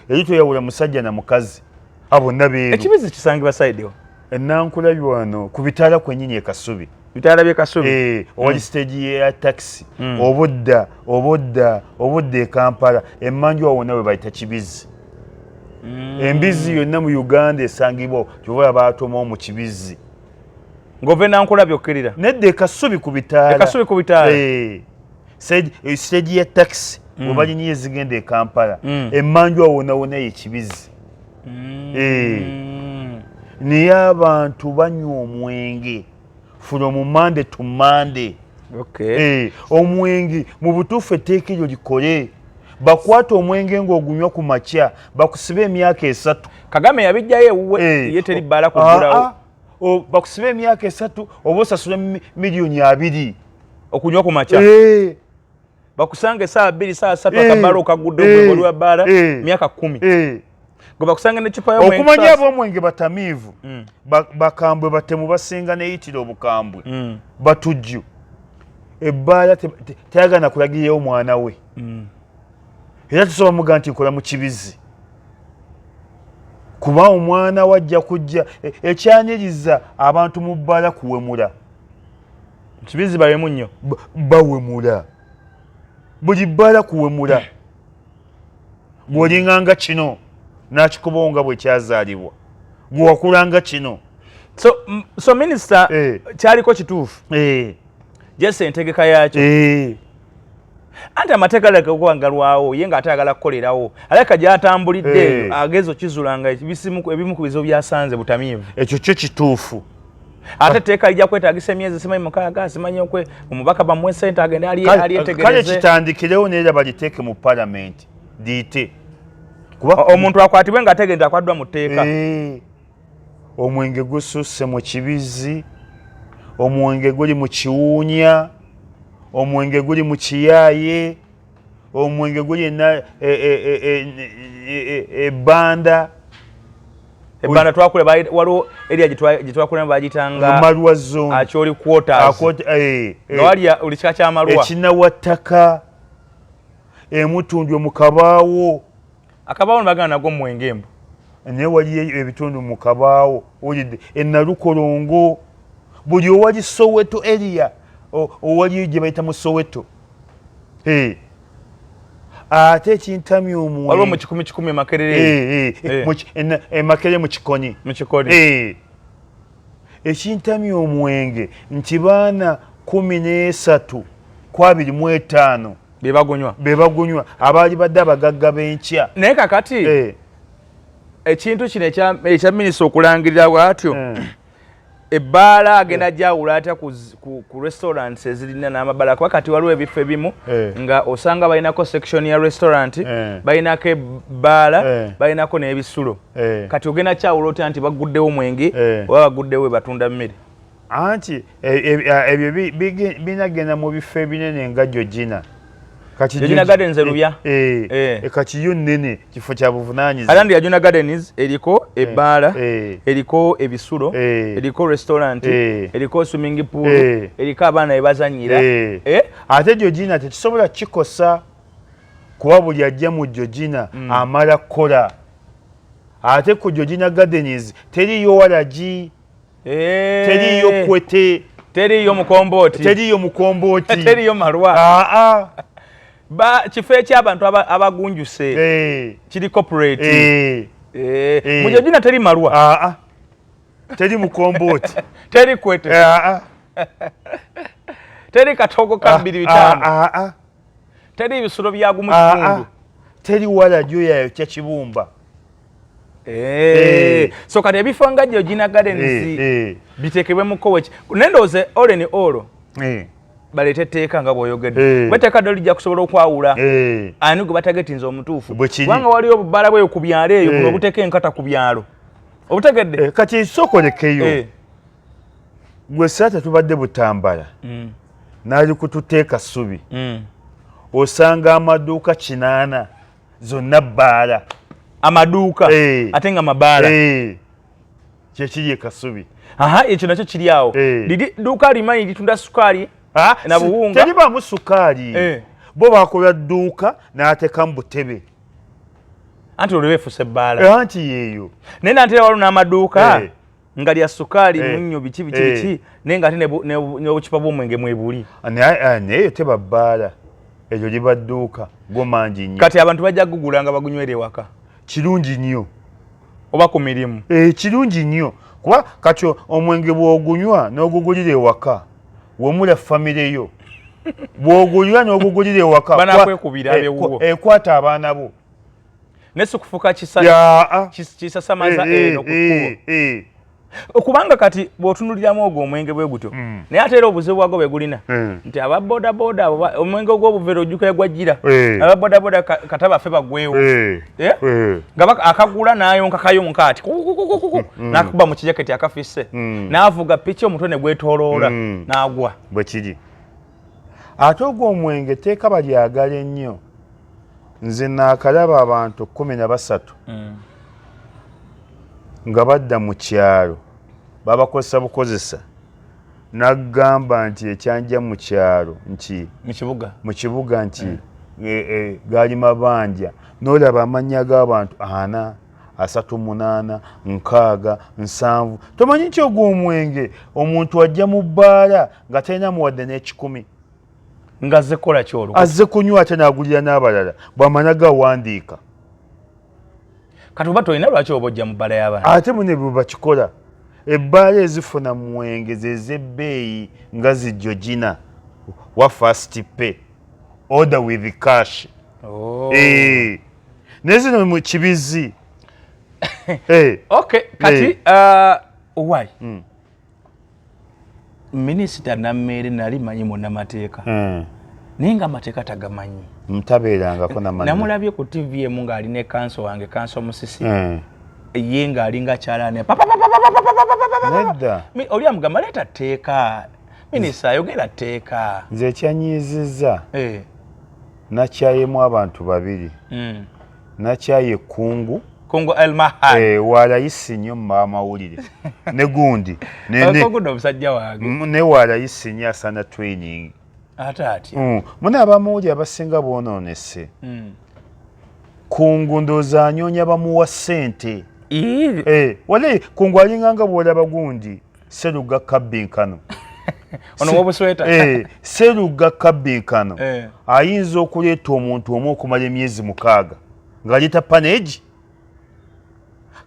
Erito yawula musajja na mukazi. Abo nabeeru. Ekibizi kisangibwa side yo. Enankula bwano ku bitala kwennyini e Kasubi. Bitala bye Kasubi. Wali stage ya taxi. Obodda e Kampala. Emmanju awo nawe bayita Kibizi. Embizi yonna mu Uganda esangibwa kyova abaatoma mu Kibizi. Governor Nkula byokirira. Nedde Kasubi ku bitala. Kasubi ku bitala. Stage ya taxi. Obali niye zigende e Kampala. Emmanju awo nawona ye Kibizi. Niye abantu banywa omwenge from Monday to Monday. Okay. Omwenge mu butuufu etteeka eryo likole. Bakwata omwenge ng'ogunywa ku makya bakusiba emyaka 3. Kagame yabijjayo ewuwe ye teri bbala kuggulawo. Bakusiba emyaka 3 oba osasula miliyoni 2 okunywa ku makya. Bakusange saa 2 saa 3 akabalo okagudde ogwego lwa bbala myaka 10. Go bakusanga ne chupa y'omwenge. Okumanya ab'omwenge batamiivu. Bakambwe batemu basinga n'eyitira obukambwe. Batujju. Ebbala teyagana kulagirira omwana we. Era tusoba muga nti nkola mu Kibizi. Kuba omwana wajja kujja ekyaniriza abantu mu bbala kuwemula. Kibizi bawemu nnyo. Bawemula. Buli bbala kuwemula. Gw'olinganga kino n'akikubonga bwe kyazaalibwa. Gwe wakulanga kino. So minister kyaliko kituufu. Jesse entegeka yakyo. Anti amateeka gakuwangalwawo ye nga atayagala kukolerawo. Aleka gy'atambulidde agezo kizulanga ebimu ku bizo byasanze butamiivu. Ekyo kyo kituufu. Ate etteeka lijja kwetaagisa emyezi simanyi 6 simanyi okwe omubaka bamuwe ssente agende alyetegereze. Kale kitandikirewo neera baliteeke mu palamenti liite. Omuntu akwatibwe ng'ategenda akwaddwa mu tteeka. Omwenge gususse mu Kibizi, omwenge guli mu Kiwuunya, omwenge guli mu Kiyaaye, omwenge guli ebbanda. Ebbanda twakule waliwo area gye bagitanga Malwa zone. Akyoli quarters. Nga wali oli kika kya Malwa. Ekinawattaka, Emutundu mu Kabaawo. Akabaawo bagana nagwo mwenge mbu. Ne wali ebitundu mu Kabaawo, olidde Nalukolongo, buli owali Soweto area, owali gye bayita mu Soweto. Ate ekintamya omwenge. Waliwo mu 10 Makerere. Makerere mu Kikoni. Mu Kikoni. Ekintamya omwenge nti baana 13 ku 25 bebagunywa abaali badde abagagga b'enkya. Naye kakati ekintu kino ekya minisita okulangirira bw'atyo ebbaala agenda jawula atya ku restaurants ezirina n'amabala kuba kati waliwo ebifo ebimu nga osanga balinako section ya restaurant balinako ebbaala balinako n'ebisulo kati ogenda kyawula otya nti baguddewo mwenge oba baguddewo batunda mmere anti ebyo binagenda mu bifo ebinene nga Georgina Georgina Gardens erubya kati yo nnene kifo kya buvunaanyizibwa alandi Georgina Gardens eriko ebbaala eriko ebisulo eriko restaurant eriko swimming pool eriko abaana ebazanyira ate Georgina tekisobola kikosa kuba buli ajja mu Georgina amala kukola ate ku Georgina Gardens teriyo walagi teriyo kwete teriyo mukombooti teriyo malwa kifo eky'abantu abagunjuse kiri corporate mu Georgina teri malwa teri mukombooti teri kwete teri katogo ka 2-5 teri ebisulo byagumu kitundu teri walajyo yayo kya kibumba so kati ebifo nga Georgina Gardens bitekebwe mu kowechi nendoze oleni olo balete etteeka nga bw'oyogedde bateeka ddala lijja kusobola okwawula ani gwe batagetinza omutuufu kubanga waliyo obubbala bweyo ku byalo eyo kuno obuteeka enkata ku byalo obutegedde kati ekisookolekeyo gwe saata tubadde Butambala naali kututeeka ssubi osanga amaduuka 8 zonna bbaala amaduuka ate nga mabaala kyekiri ekasubi ekyo nakyo kiri awo duuka limanyi litunda sukaali na buwunga teribaamu sukaali bo bakola dduuka n'ateekamu butebe anti olwo beefuuse ebbaala anti yeeyo naye nantera waliwo n'amaduuka nga lya sukaali munnyo biki naye nga ate n'obucupa bw'omwenge mwebuli nayeyo teba bbaala eryo liba dduuka gwo mangi nnyo kati abantu bajja kugula nga bagunywera ewaka kirungi nnyo oba ku mirimu kirungi nnyo kuba kati omwenge bw'ogunywa n'ogugulira ewaka wemula famire yo bw'ogunywa n'ogugulira ewaka banakwekubira abewuwo ekwata abaana bo nesi kufuka kisasamaza eno kukubo okubanga kati bw'otunuliramu ogwo omwenge bwe gutyo naye ate era obuzibu bwago bwe gulina nti ababodaboda omwenge ogw'obuveera ojjuka egwajjira ababodaboda kata baffe bagwewo nga akagula n'ayonka kayonka ati n'akuba mu kijaketi akafisse n'avuga piki omutwe ne gwetooloola n'agwa bwe kiri ate ogwo omwenge teeka balyagala ennyo nze naakalaba abantu 13 nga badda mu kyalo babakozesa bukozesa n'agamba nti ekyanja mu kyalo nti mu kibuga nti gaali mabanja n'olaba amannya g'abantu 4 38 6 7 tomanyi nti ogw'omwenge omuntu ajja mu bbaala nga talina muwadde n'ekikumi nga azze kukola kyolwo azze kunywa ate n'agulira n'abalala bw'amanya gawandiika kati oba tolina lwaki oba ojja mu bbaala y'abaana ate mune bwe bakikola ebbaala ezifuna mwenge zezebbeeyi nga zi Georgina wa fast pay order with cash naye zino mu kibizi okay kati why minisita Nammeere nali manyi munnamateeka naye nga amateeka tagamanyi ntabeerangako namulabye ku TV emu ng'alina ekanso wange kanso Musisi ye ng'ali nga kyalaane nedda oli amugamba leeta tteeka minisita ayogera tteeka nze ekyanyiizizza nakyayemu abantu 2 nakyaye Kungu Elmahal waalayisi nnyo mu mawulire ne gundi omusajja wange ne waalayisi nnyo asana training ate atya mune abamawulire abasinga boonoonese Kungu ndowooza anyoonya bamuwa ssente wale Kungu alinganga bw'olaba gundi Sseruga Kabbinkano ono w'obusweta Sseruga Kabbinkano ayinza okuleeta omuntu omu okumala emyezi 6 ng'aleeta paneegi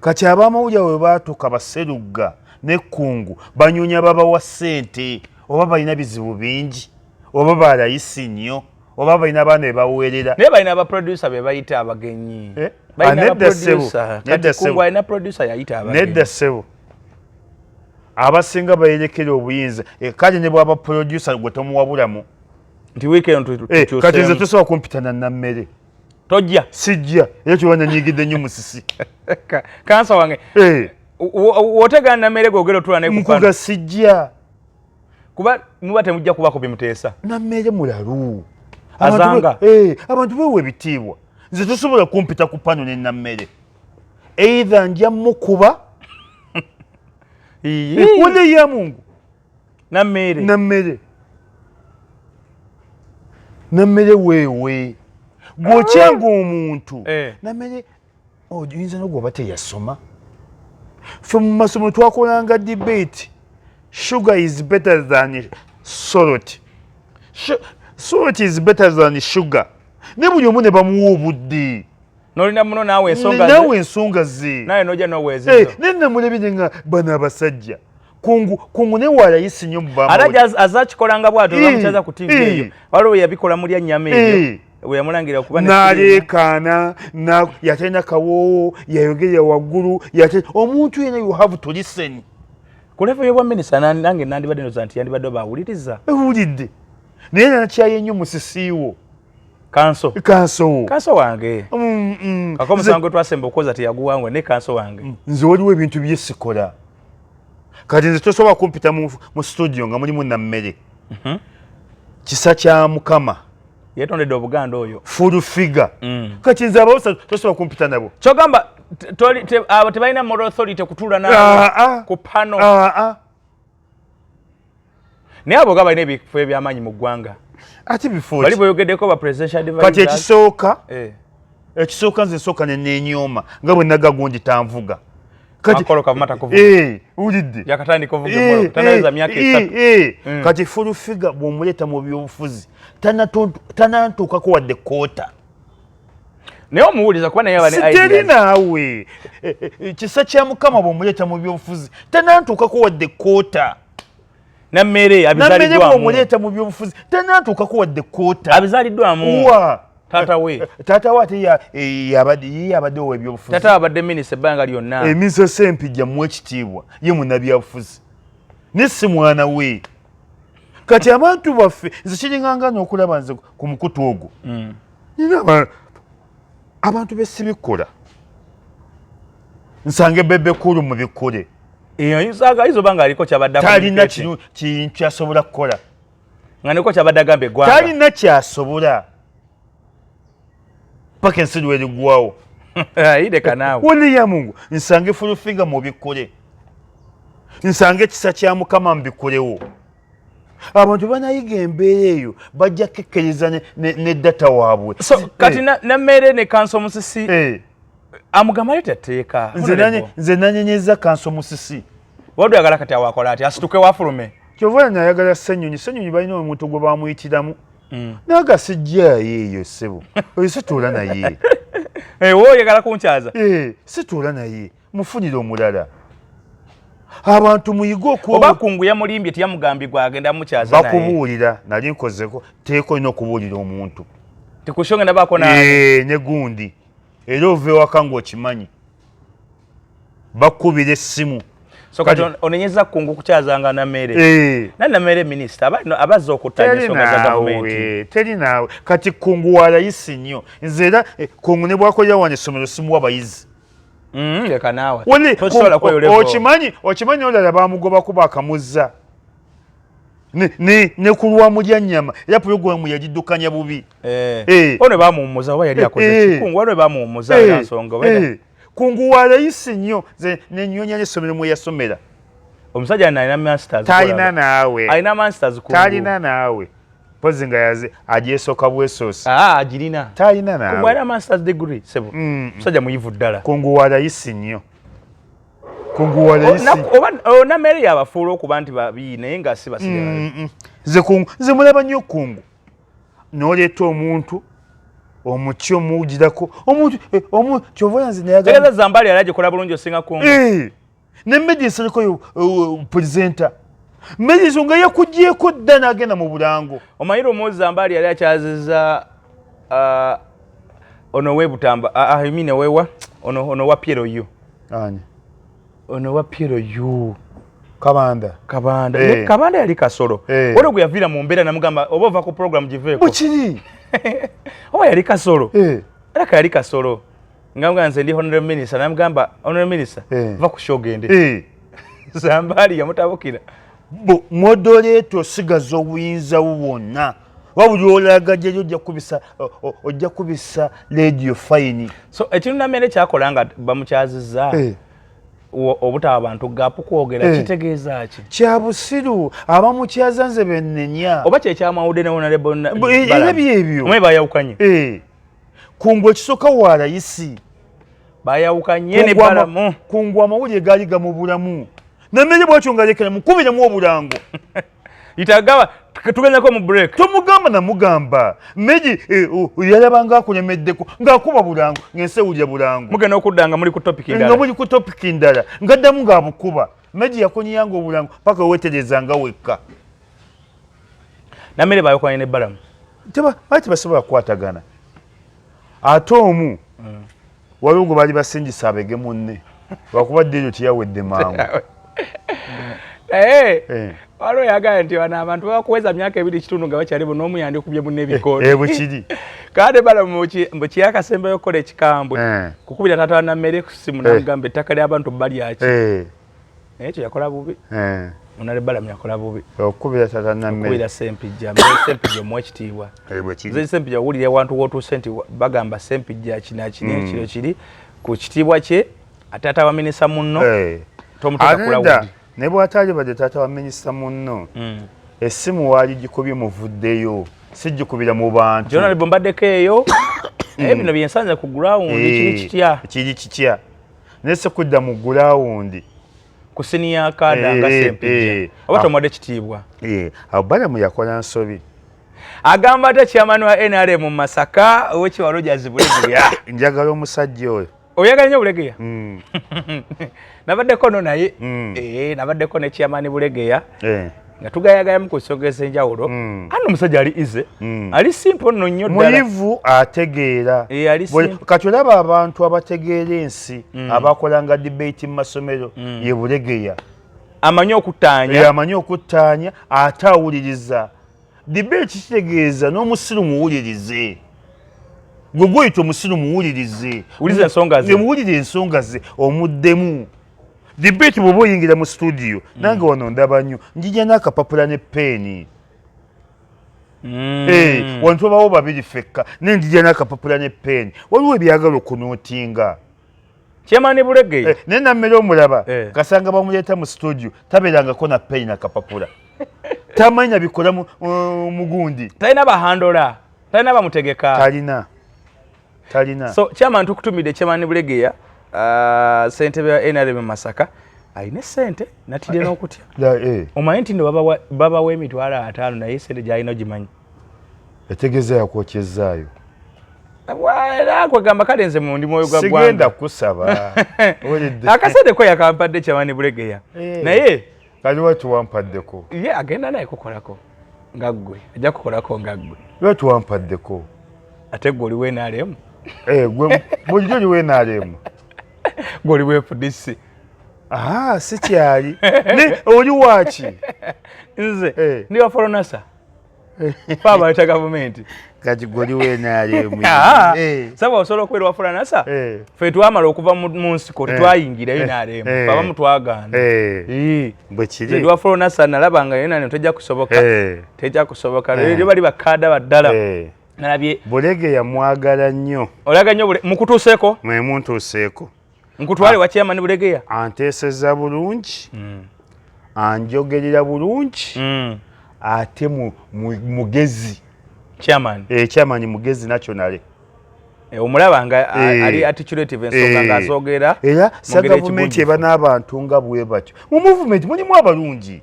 kati abamawulire bwe baatuuka Basseruga ne Kungu banyoonya babawa ssente oba balina bizibu bingi oba balayisi nnyo oba balina abaana be baweerera naye balina abaproducer be bayita abagenyi nedda ssebo alina producer yayita abagenyi nedda ssebo abasinga bayerekera obuyinza kale ne bwaba producer gwe tomuwabulamu nti weekend kati nze tosobola kumpita na mmere tojja sijja era kiwana nyigidde nnyo musisi kansa wange wotegana na mmere gwogera otula ne nkuga sijja kuba muba temujja kubako bimuteesa na mmere mulalu azanga abantu bewe ebitiibwa nze tosobola kumpita ku pano ne na mmere either nja mukuba wale ya Mungu na mmere na mmere wewe gwokyanga omuntu na mmere oyinza n'ogwoba teyasoma ffe mu masomo twakolanga debate sugar is better than salt salt is better than sugar ne buli omu ne bamuwa obudde nolina muno naawe ensonga ze naye nojja n'oweezizo nenamulebire nga bano abasajja kungu ne walayisi nnyo ate azakikolanga bw'ato bamukyaza ku tv eyo waliwo yabikola mu lya nnyama eyo weyamulangira okuba n'aleekaana yatalina kawoowo yayogerera waggulu omuntu yena you have to listen ku level y'obwa minisita nange nandibadde noza nti yandibadde baawuliriza ewulidde naye nakyaye nnyo musisiiwo kanso wange kako omusango gwe twasemba okukoza teyaguwangwe ne kanso wange nze waliwo ebintu byesikola kati nze tosobola kumpita mu studio nga mulimu na mmere kisa kya mukama yetondedde obuganda oyo full figure kati nze abawusa tosobola kumpita nabo kyogamba abo tebalina moral authority kutuula naabo ku pano naye abo ga balina ebifo ebyamaanyi mu ggwanga ati before bali boyogeddeko ba presidential advisors kati ekisooka nze nsooka neneenyooma nga bwe nagagundi tanvuga ulidde kati full figure bw'omuleeta mu byobufuzi tanantuukako wadde koota naye omuwuliza kuba naye teri naawe kisa kya mukama bw'omuleeta mu byobufuzi tanantuukako wadde koota nammere bw'omuleeta mu byobufuzi tanantuukako wadde koota abizaliddwamu taata we ate yabadde owa ebyobufuzi taata abadde minisita ebbanga lyonna eminisita Sempijja muwe ekitiibwa ye munnabyabufuzi ne si mwana we kati abantu baffe nze kiringanga n'okulaba nze ku mukutu ogwo nina abantu besibikola nsanga ebebekulu mu bikole izoba nga aliko kyabadde talina kintu kyasobola kukola nga niko kyabadde agamba eggwanga talina kyasobola paka ensi lweriggwawo ideka naawe wali ya Mungu nsange fulufiga mu bikole nsange ekisa kya mukama mu bikolewo abantu banayiga embeera eyo bajja kekkereza ne data waabwe kati nammere ne kanso musisi amugamba leeta etteeka nze nanyenyeza kanso musisi wadde oyagala kati awakola ati asituke wafulume kyova nayagala Ssenyonyi balina omuntu gwe bamuyitiramu naga sijjaayo eyo ssebo oyo situula naye woyagala kunkyaza situula naye mufunire omulala abantu muyige oba kungu yamulimbye tiyamugambye gwagenda mukyaza bakubuulira nali nkozeko teeko olina okubuulira omuntu tikushonge nabaako ne gundi era ove waka ng'okimanyi bakubira essimu so kati onenyeza kungu kukyazanga nammere nammere minisita abazza okuttanya ensonga za gavumenti teri naawe kati kungu walayisi nnyo nze era kungu ne bwakolera wano essomero simuwa abayizi leka naawe okimanyi olala bamugobaku bakamuzza ne kulwa mulya nnyama era pulogulamu yagiddukanya bubi ono bamuwummuza oba yali akoze kikungu wano bamuwummuza era nsonga kungu walayisi nnyo nze nenyonya n'essomero mwe yasomera omusajja alina masters talina naawe alina masters talina naawe pozi nga yaze agyesooka bwesoosi agirina talina naawe kungu alina masters degree sebo omusajja muyivu ddala kungu walayisi nnyo kungu walayisi oba nammere yabafuula okuba nti babi naye nga si basigaye nze mulaba nnyo kungu n'oleeta omuntu omuti omuwugirako omuntu kyova nze nayagala Zambali yali agikola bulungi osinga kungu ne Medis aliko pulezenta Medis nga yakugyeko dda n'agenda mu bulango omanyire omuwozi Zambali yali akyaziza ono webutamba imine wewa ono wa Piero yu ani ono wa Piero yu Kabanda yali kasolo wale gwe yavira mu mbeera namugamba oba ova ku program giveeko bukiri oba yali kasolo era yali kasolo ngamba nze ndi honorable minister namugamba honorable minister va ku show gende Zambali yamutabukira modoleto sigaza obuyinza bwonna wabuli olagajja ojja kubisa radio fine so ekintu namere kyakolanga bamukyazizza obutaba abantu gapu kwogera kitegeeza ki kyabusiru abamukyaza nze bennenya oba kyekyamawudde ne honorable ebyo omwe bayawukanye kungwa ekisooka wa layisi bayawukanye ne balamu kungwa amawulire gaali gamubulamu namere bwakyo ngalekera mukubiremu obulango itagaba tugendeko mu break tomugamba namugamba meji yalabanga akulemeddeko ng'akuba bulango ng'ensewulya bulango mugenda okuddanga muli ku topic ndala nga muli ku topic ndala ngaddamu ng'abukuba meji yakonyiyanga obulango paka weeterezanga wekka namere bayokanye ne balamu bati basobola kukwatagana ate omu waliwo gwe baali basingisa abege munne wakubadde eryo teyawedde mangu waliwo yagala nti wano abantu bakuweza myaka 2.5 nga bakyali bo n'omu yandikubye munne ebikoodi bwekiri kandi balamu mbukiyakasembayo okukola ekikambwe kukubira taata wa nammere ku simu namugamba ettaka ly'abantu balyaki ekyo yakola bubi onale balamu yakola bubi okubira taata nammere okubira sempijja omuwa ekitiibwa nze sempijja owulira ewantu wootuuse nti bagamba sempijja kinakini ekiro kiri ku kitiibwa kye ataata wa minisita munno tomuteeka kulawudi ne bw'ataali badde taata wa minisita munno essimu waali gikubye muvuddeyo si gikubira mu bantu gyona libwe mbaddeko eyo bino byensanze ku gulawundi kiri kitya naye se kudda mu gulawundi ku siniya kaada nga sempijja oba tomuwadde kitiibwa awo balamu yakola nsobi agamba ate chairman wa NRM mu Masaka ow'ekiwalo Bulegeya njagala omusajja oyo oyagala nnyo Bulegeya nabaddeko no naye nabaddeko ne chairman Bulegeya nga tugayagala mu kusogeza enjawulo ano omusajja ali ize ali simple nno nnyo ddala muyivu ategeera kati olaba abantu abategeera ensi abakolanga debate mu masomero ye Bulegeya amanyi okuttaanya ate awuliriza debate kitegeeza n'omusiru muwulirize gwe gweyita omusiru muwulirize muwulire ensonga ze omuddemu debate bw'oba oyingira mu studio nange wano ndaba nnyo njija n'akapapula ne peeni wano tubawo babiri fekka naye njija n'akapapula ne peeni waliwo ebyagala okunootinga chairman Bulegeya naye nammere omulaba kasanga bamuleeta mu studio tabeerangako na peeni nakapapula tamanyi nabikola mugundi talina bahandola talina bamutegeka talina so chairman tukutumidde chairman Bulegeya ssentebe wa NRM Masaka alina sente natidde n'okutya omanyi nti nno babawa emitwalo 5 naye sente gy'alina ogimanyi etegeeza yakwokyezaayo kwegamba kale nze mu ndimu oyo gwa ggwanga sigenda kusaba akasente ko yakampadde chairman Bulegeya naye kali watu wampaddeko ye agenda naye kukolako nga ggwe ajja kukolako nga ggwe watu wampaddeko ate gwe oliwo NRM gwe bulijjo oliwo NRM gwe oliwo FDC sikyali oli waki nze ndi wa foronasa fabaleta gavumenti kati gwe oliwo NRM saba osobola okubeera wa foronasa ffe twamala okuva mu nsiko tetwayingirayo NRM babamu twagaana bwekiri ndi wa foronasa nalaba nga NRM tejja kusoboka lero bali bakaada baddala nalabye Bulegeya mwagala nnyo olaga nnyo mukutuuseeko muntuuseeko nkutwale wa chairman Bulegeya anteeseza bulungi anjogerera bulungi ate mugezi chairman mugezi nationale omulaba nga ali articulative ensonga ng'azoogera era sa gavumenti eba n'abantu nga bwe batyo mu movement mulimu abalungi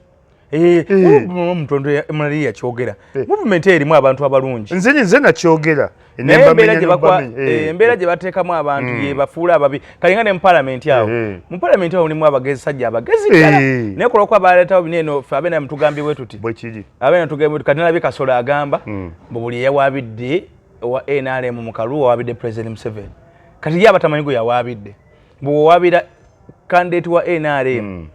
omutondo emulali yakyogera movement erimu abantu abalungi nze nakyogera embeera gye bateekamu abantu ye bafuula ababi kalinga ne mu palamenti awo mu palamenti awo mulimu abagezi sajja abagezi ddala naye kulwokuba baleetawo bineeno ffe abeena mutugambye tuti bwekiri abeena tugambye kati nalabye Kasolo agamba mbu buli yawaabidde owa NRM mu Kalulu wawaabidde President Museveni kati ye abatamanyi gwe yawaabidde mbu wawaabira candidate wa NRM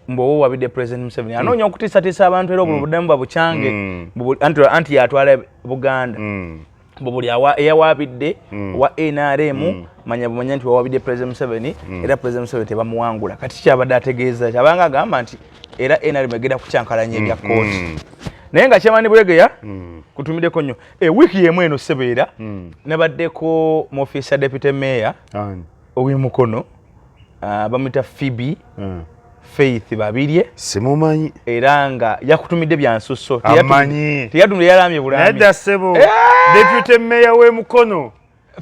mbo wabide President Museveni anoonya okutiisatiisa abantu era obuddamu babucyange anti yatwala Buganda buli eyawabidde wa NRM manya nti wawabidde President Museveni era President Museveni tebamuwangula kati kyabadde ategeeza kyabanga agamba nti era NRM egenda kucyankalanya ebya kooti naye nga Kyamani Bulegeya kutumiddeko nnyo wiiki yemu eno Sebeera nabaddeko mu office ya Deputy Mayor ow'Emukono bamuyita Phoebe Faith Babirye simumanyi era nga yakutumidde byansusso teyatumidde yalamye bulambi nedda ssebo Deputy Mayor w'Emukono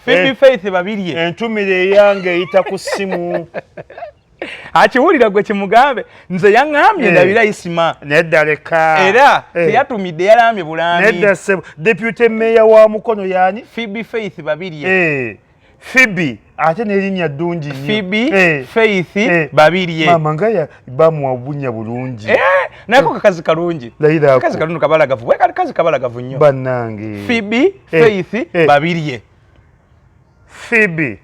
Phoebe Faith Babirye entumire eyange eyita ku ssimu akiwulira gwe kimugambe nze yaŋŋambye ndabira isima nedda leka era teyatumidde yalamye bulambi nedda ssebo Deputy Mayor wa Mukono yaani Phoebe Faith Babirye Phoebe ate n'erinnya ddungi nnyo Phoebe Faith Babirye mama nga bamuwa bunya bulungi nako kakazi kalungi kakazi kalungi kabalagavu we kazi kabalagavu nnyo bannange Phoebe Faith Babirye Phoebe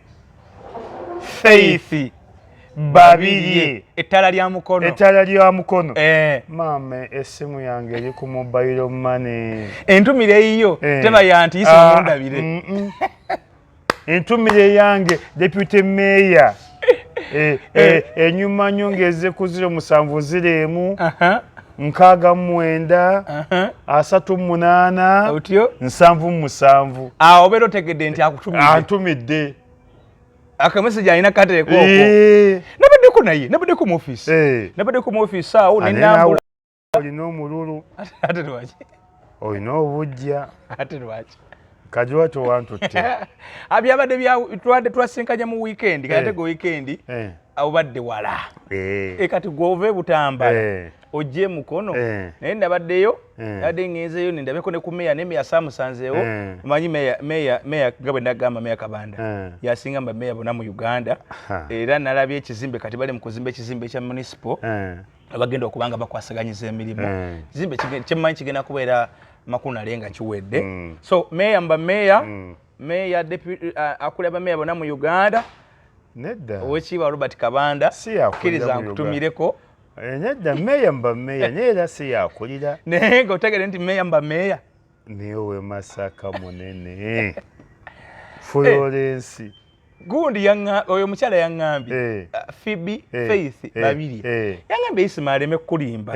Faith Babirye ettala lya Mukono mama essimu yange eri ku mobile money entumire eyiyo teba yanti isimu mundabire entumire yange Deputy Mayor enyuma nyongeze ku 0701 69 38 otyo 77 obero tegedde nti akutumidde akamessage alina kateeko nabaddeko mu office awo nenambula olina omululu ate lwaki olina obujja ate lwaki kajwato wantutte byabadde twasinkanya mu weekend kate go weekend obadde wala kati gwove Butambala ojje Mukono naye nabaddeyo yadde ngenzeyo nendabeko ne ku meya ne meya samusanzeewo manyi meya gabwe nagamba meya Kabanda yasinga mba meya bona mu Uganda era nalabye ekizimbe kati bali mu kuzimba ekizimbe ekya municipal abagenda okubanga bakwasaganyiza emirimu ekizimbe kyemmanyi kigenda kubeera makulu nalenga nkiwedde so meya mba meya deputy akulaba meya bona mu Uganda nedda owekiibwa Robert Kabanda kkiriza nkutumireko nedda meya mba meya neera si yakulira naye nga otegere nti meya mba meya naye owe Masaka munene Florence gundi oyo mukyala yaŋŋambye Phoebe Faith Babirye yaŋŋambye isima aleme kulimba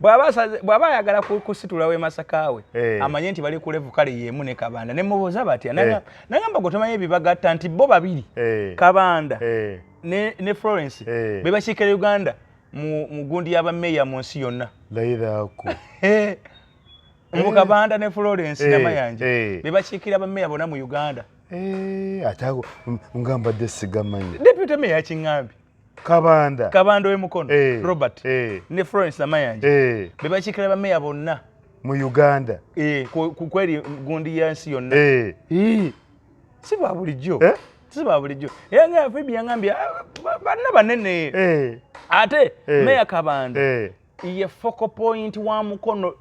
bw'aba ayagala kusitula we Masaka we amanye nti bali ku level kale yemu ne Kabanda ne mubuuza batya nagamba gwe tomanyi ebibagatta nti bo babiri Kabanda ne Florence be bakiikira Uganda mu gundi y'abameeya mu nsi yonna layiraako mu Kabanda ne Florence Namayanja be bakiikira abameeya bonna mu Uganda ate ngamba dde sigamanyi Deputy Mayor yakiŋŋambye Kabanda w'Emukono Robert ne Florence Namayanja be bakiikira abameeya bonna mu Uganda kweri gundi y'ensi yonna si ba bulijjo yanga Phoebe yaŋŋambye banna banene ate Mayor Kabanda ye focal point wa Mukono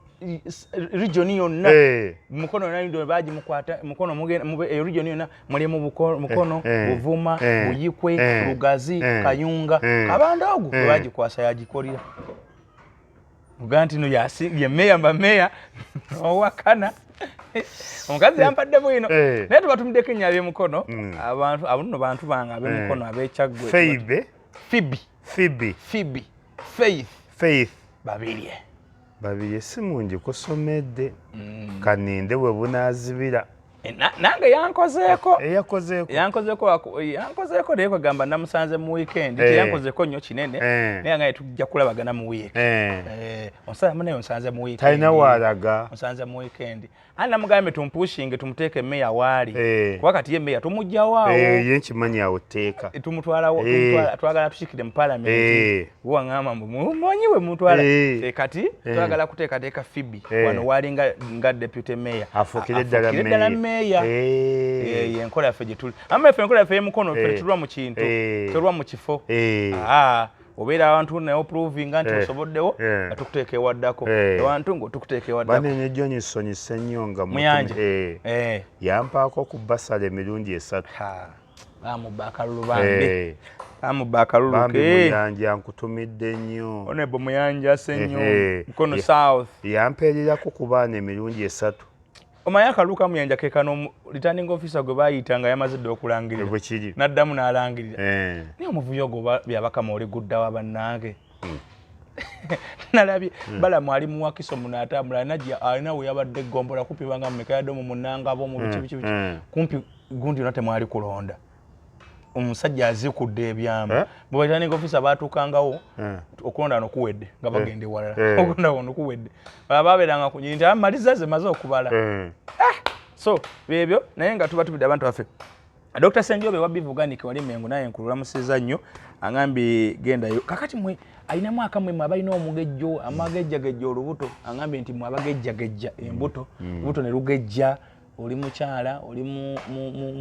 region yonna Mukono nalindo baji mukwata Mukono region yonna muli mu Mukono Buvuma Buyikwe Lugazi Kayunga Kabanda ogu baji kwasa yagikolira Uganti no ye meya mba meya owakana omukazi yampadde bwino naye tubatumiddeko ennya ab'Emukono abantu bantu bange ab'Emukono ab'Ekyaggwe Phoebe Faith Babirye simungi kusomedde kaninde bwe bunaazibira nange yankozeeko naye kwegamba namusanze mu weekend teyankozeeko nnyo kinene naye nga tujja kulabagana mu week naye onsanze mu weekend talina waalaga onsanze mu weekend ani namugambye tumpushinge tumuteeke meya waali kuba kati ye meya tumuggyawaawo ye nkimanyi awo tteeka tumutwalawo twagala tushikire mu palamenti waŋŋamba mumanyiwe mutwala kati twagala kuteekateeka Phoebe wano waali nga deputy meya afukire ddala meya enkola yaffe gye tuli amma ffe enkola yaffe y'Emukono ffe tulwa mu kintu tulwa mu kifo obeera abantu naye oprovinga nti osoboddewo nga tukuteeka ewaddako abantu ng'otukuteeka ewaddako banene jjo nyisonyise nnyo nga muyanje yampaako ku basala emirundi 3 bamubba akalulu bambi bamubba akalulu bambi Muyanja nkutumidde nnyo Honorable Muyanja Ssenyo Mukono South yampeererako ku baana emirundi 3 omanyi akalulu ka Muyanja ke kano returning officer gwe baayita nga yamaze dde okulangirira n'addamu n'alangirira naye omuvuyo ogwo byabakama oli guddawa bannange nalabye balamu ali mu Wakiso muno atambula alina we yabadde gombola kumpi banga mmeka yadde mu munangabo mu biki kumpi gundi yonna temwali kulonda omusajja azikudde ebyama bwe returning officer baatuukangawo okulonda nokuwedde nga bagende walala okulonda nokuwedde babeeranga ku nti amaliza ze maze okubala so bebyo naye nga tuba tubidde abantu baffe Dr. Ssenjobe wa Bivuganike wali Mengo naye nkululamusiza nnyo angambye gendayo kakati mwe alina mwaka mwe abalina omugejjo amagejjagejja olubuto angambye nti mwe abagejjagejja embuto obuto ne lugejja oli mukyala oli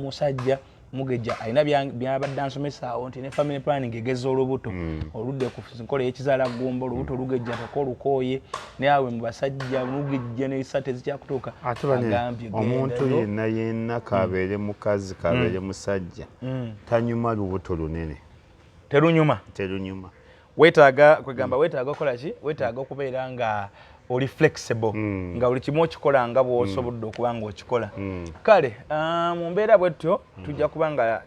musajja mugejja alina byabadde ansomesaawo nti ne family planning egeza olubuto oludde ku nkola y'ekizaala ggumba olubuto lugejja tako olukooye nawe mu basajja lugejja n'esate zikyakutuuka agambye omuntu yenna kabeere mukazi kabeere musajja tanyuma lubuto lunene terunyuma wetaaga kwegamba wetaaga okola ki wetaaga okubeera nga oli flexible nga buli kimu okikola nga bw'osobodde okuba nga okikola kale mu mbeera bwetyo tujja kuba nga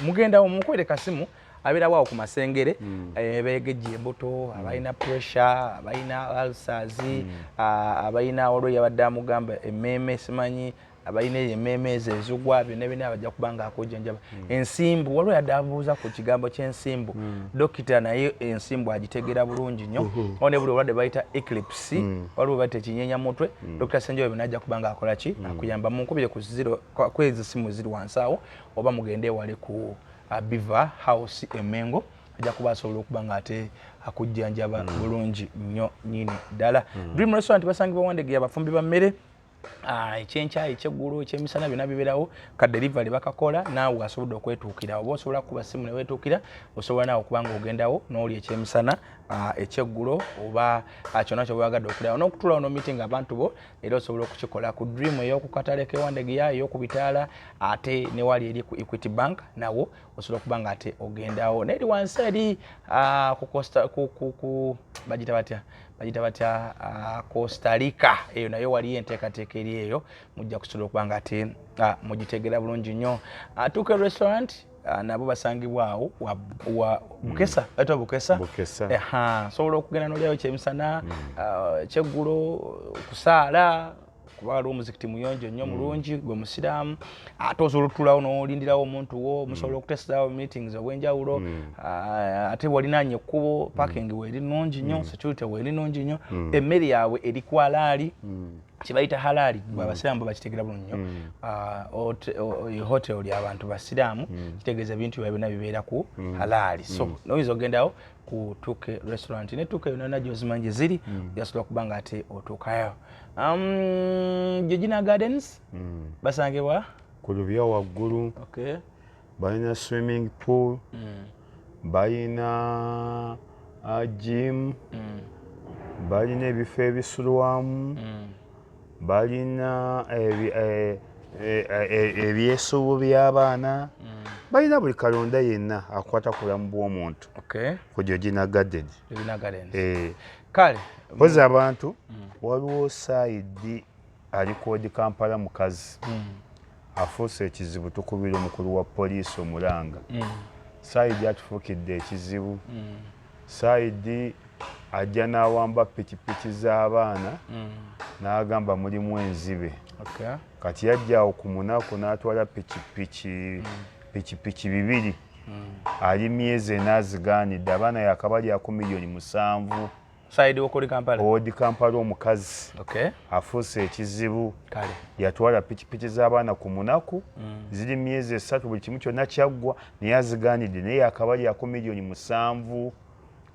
mugendawo mukwere kasimu abeerawo awo ku masengere beegejja embuto abalina pressure abalina ulcers abalina olwo yabadde amugamba emmeeme simanyi abalina emmeeme ezo ezigwa byonna byonna bajja kuba nga akujjanjaba ensimbu waliwo yadde abuuza ku kigambo ky'ensimbu dokita naye ensimbu agitegeera bulungi nnyo one buli olwadde bayita eclipse waliwo bayita ekinyenya mutwe Dr. Ssenjobe byonna ajja kuba nga akola ki akuyamba munkubire ku ezo simu ziri wansi awo oba mugende wali ku Biva House e Mengo ajja kuba asobola okuba nga ate akujjanjaba bulungi nnyo nyini ddala Dream Restaurant basangibwa Wandege abafumbi ba mmere ekyenkya ekyeggulu ekyemisana byonna bibeerawo ka delivery bakakola naawe asobodde okwetuukira oba osobola kuba simu ne weetuukira osobola naawe okuba nga ogendawo n'oli ekyemisana ekyeggulo oba kyonna kyoba oyagadde okulaba n'okutulawo n'omeeting abantu bo era osobola okukikola ku Dream ey'okukatale k'ewandegeya ey'okubitaala ate ne wali eri ku Equity Bank nawo osobola okuba nga ate ogendawo n'eri wansi eri ku bagita batya Costa Rica eyo nayo wali enteekateeka eri eyo mujja kusobola okuba nga ate mugitegeera bulungi nnyo Tuke Restaurant nabo basangibwa awo wa Bukesa atwa Bukesa sobola okugenda n'olyawo kyemisana kyeggulo kusaala kuba waliwo omuzikiti muyonjo nnyo mulungi gwe musiraamu ate osobola otulawo n'olindirawo omuntu wo musobola okutesitawo meetings obw'enjawulo ate walinaanye ekkubo parking weeri nnungi nnyo security weeri nnungi nnyo emmere yaabwe eri ku halaali kibayita halaali abasiraamu bakitegeera bulungi nnyo hotel y'abantu basiraamu kitegeeza ebintu byabwe byonna bibeera ku halaali so noyinza ogendawo ku Tuke Restaurant ne Tuke yonna gy'ozimanyi ziri yasobola okuba nga ate otuukayo Georgina Gardens basangibwa ku Lubya waggulu balina swimming pool balina gym balina ebifo ebisulwamu balina ebyesuubo by'abaana balina buli kalonda yenna akwata ku bulamu bw'omuntu ku Georgina Gardens kale pozi abantu waliwo saidi alikodi Kampala mukazi afuuse ekizibu tukubira omukulu wa poliisi omulanga saidi atufuukidde ekizibu saidi ajja n'awamba pikipiki z'abaana n'agamba mulimu enzibe kati yajja awo ku munaku n'atwala pikipiki bibiri ali myezi n'azigaanidde abaana yakabalyako $7,000,000 Saidi okuli Kampala odi Kampala omukazi afuuse ekizibu yatwala pikipiki z'abaana ku munaku ziri myezi 3 buli kimu kyonna kyaggwa naye azigaanidde naye yakabalyako $7,000,000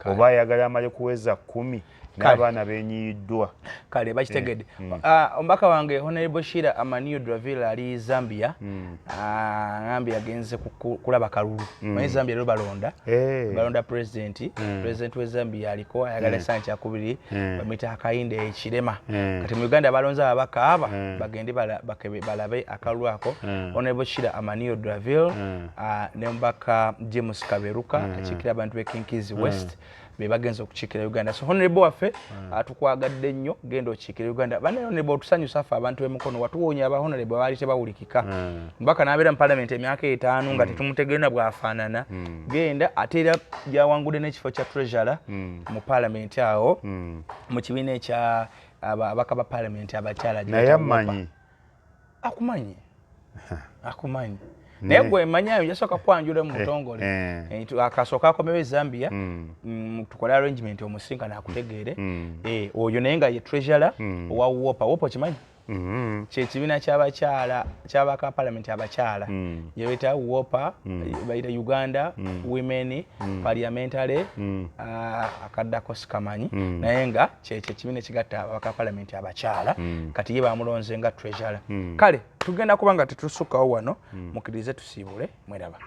oba ayagala amale kuweza 10 n'abaana benyiyiddwa kale bakitegedde omubaka wange Honorable Shira Amanio Draville ali Zambia ngambye yagenze kulaba kalulu manyi Zambia lero balonda president we Zambia aliko ayagala essaawa kyakubiri bamuyita akayinde ekirema kati mu Uganda balonze ababaka aba bagende balabe akalulu ako Honorable Shira Amanio Draville ne mubaka James Kaberuka akiikira abantu b'Kinkizi West bebagenza okukiikira Uganda. So Honorable waffe atukwagadde nnyo genda okiikira Uganda. Bane Honorable otusanyusa ffe abantu b'emukono watuwoonya aba Honorable baali tebawulikika. Mbaka n'abeera mu Parliament emyaka 5 nga tetumutegenda bwafaanana. Genda ate era gyawangudde n'ekifo kya Treasurer mu Parliament awo mu kibiina ekya ababaka ba Parliament abakyala. Naye amanyi akumanyi naye gwe manyayo yasooka kwanjula mu butongole akasooka akomewo Zambia tukole arrangement omusinkana akutegeere oyo naye nga ye treasurer owa wopa kimanyi kyekibiina ky'abakyala ky'abaka Parliament abakyala yebeeta wopa bayita Uganda Women Parliamentary akaddako sikamanyi naye nga kyekibiina ekigatta abaka Parliament abakyala kati ye bamulonze nga treasurer. Kale tugenda kuba nga tetusukkawo wano mukkirize tusiibule mweraba.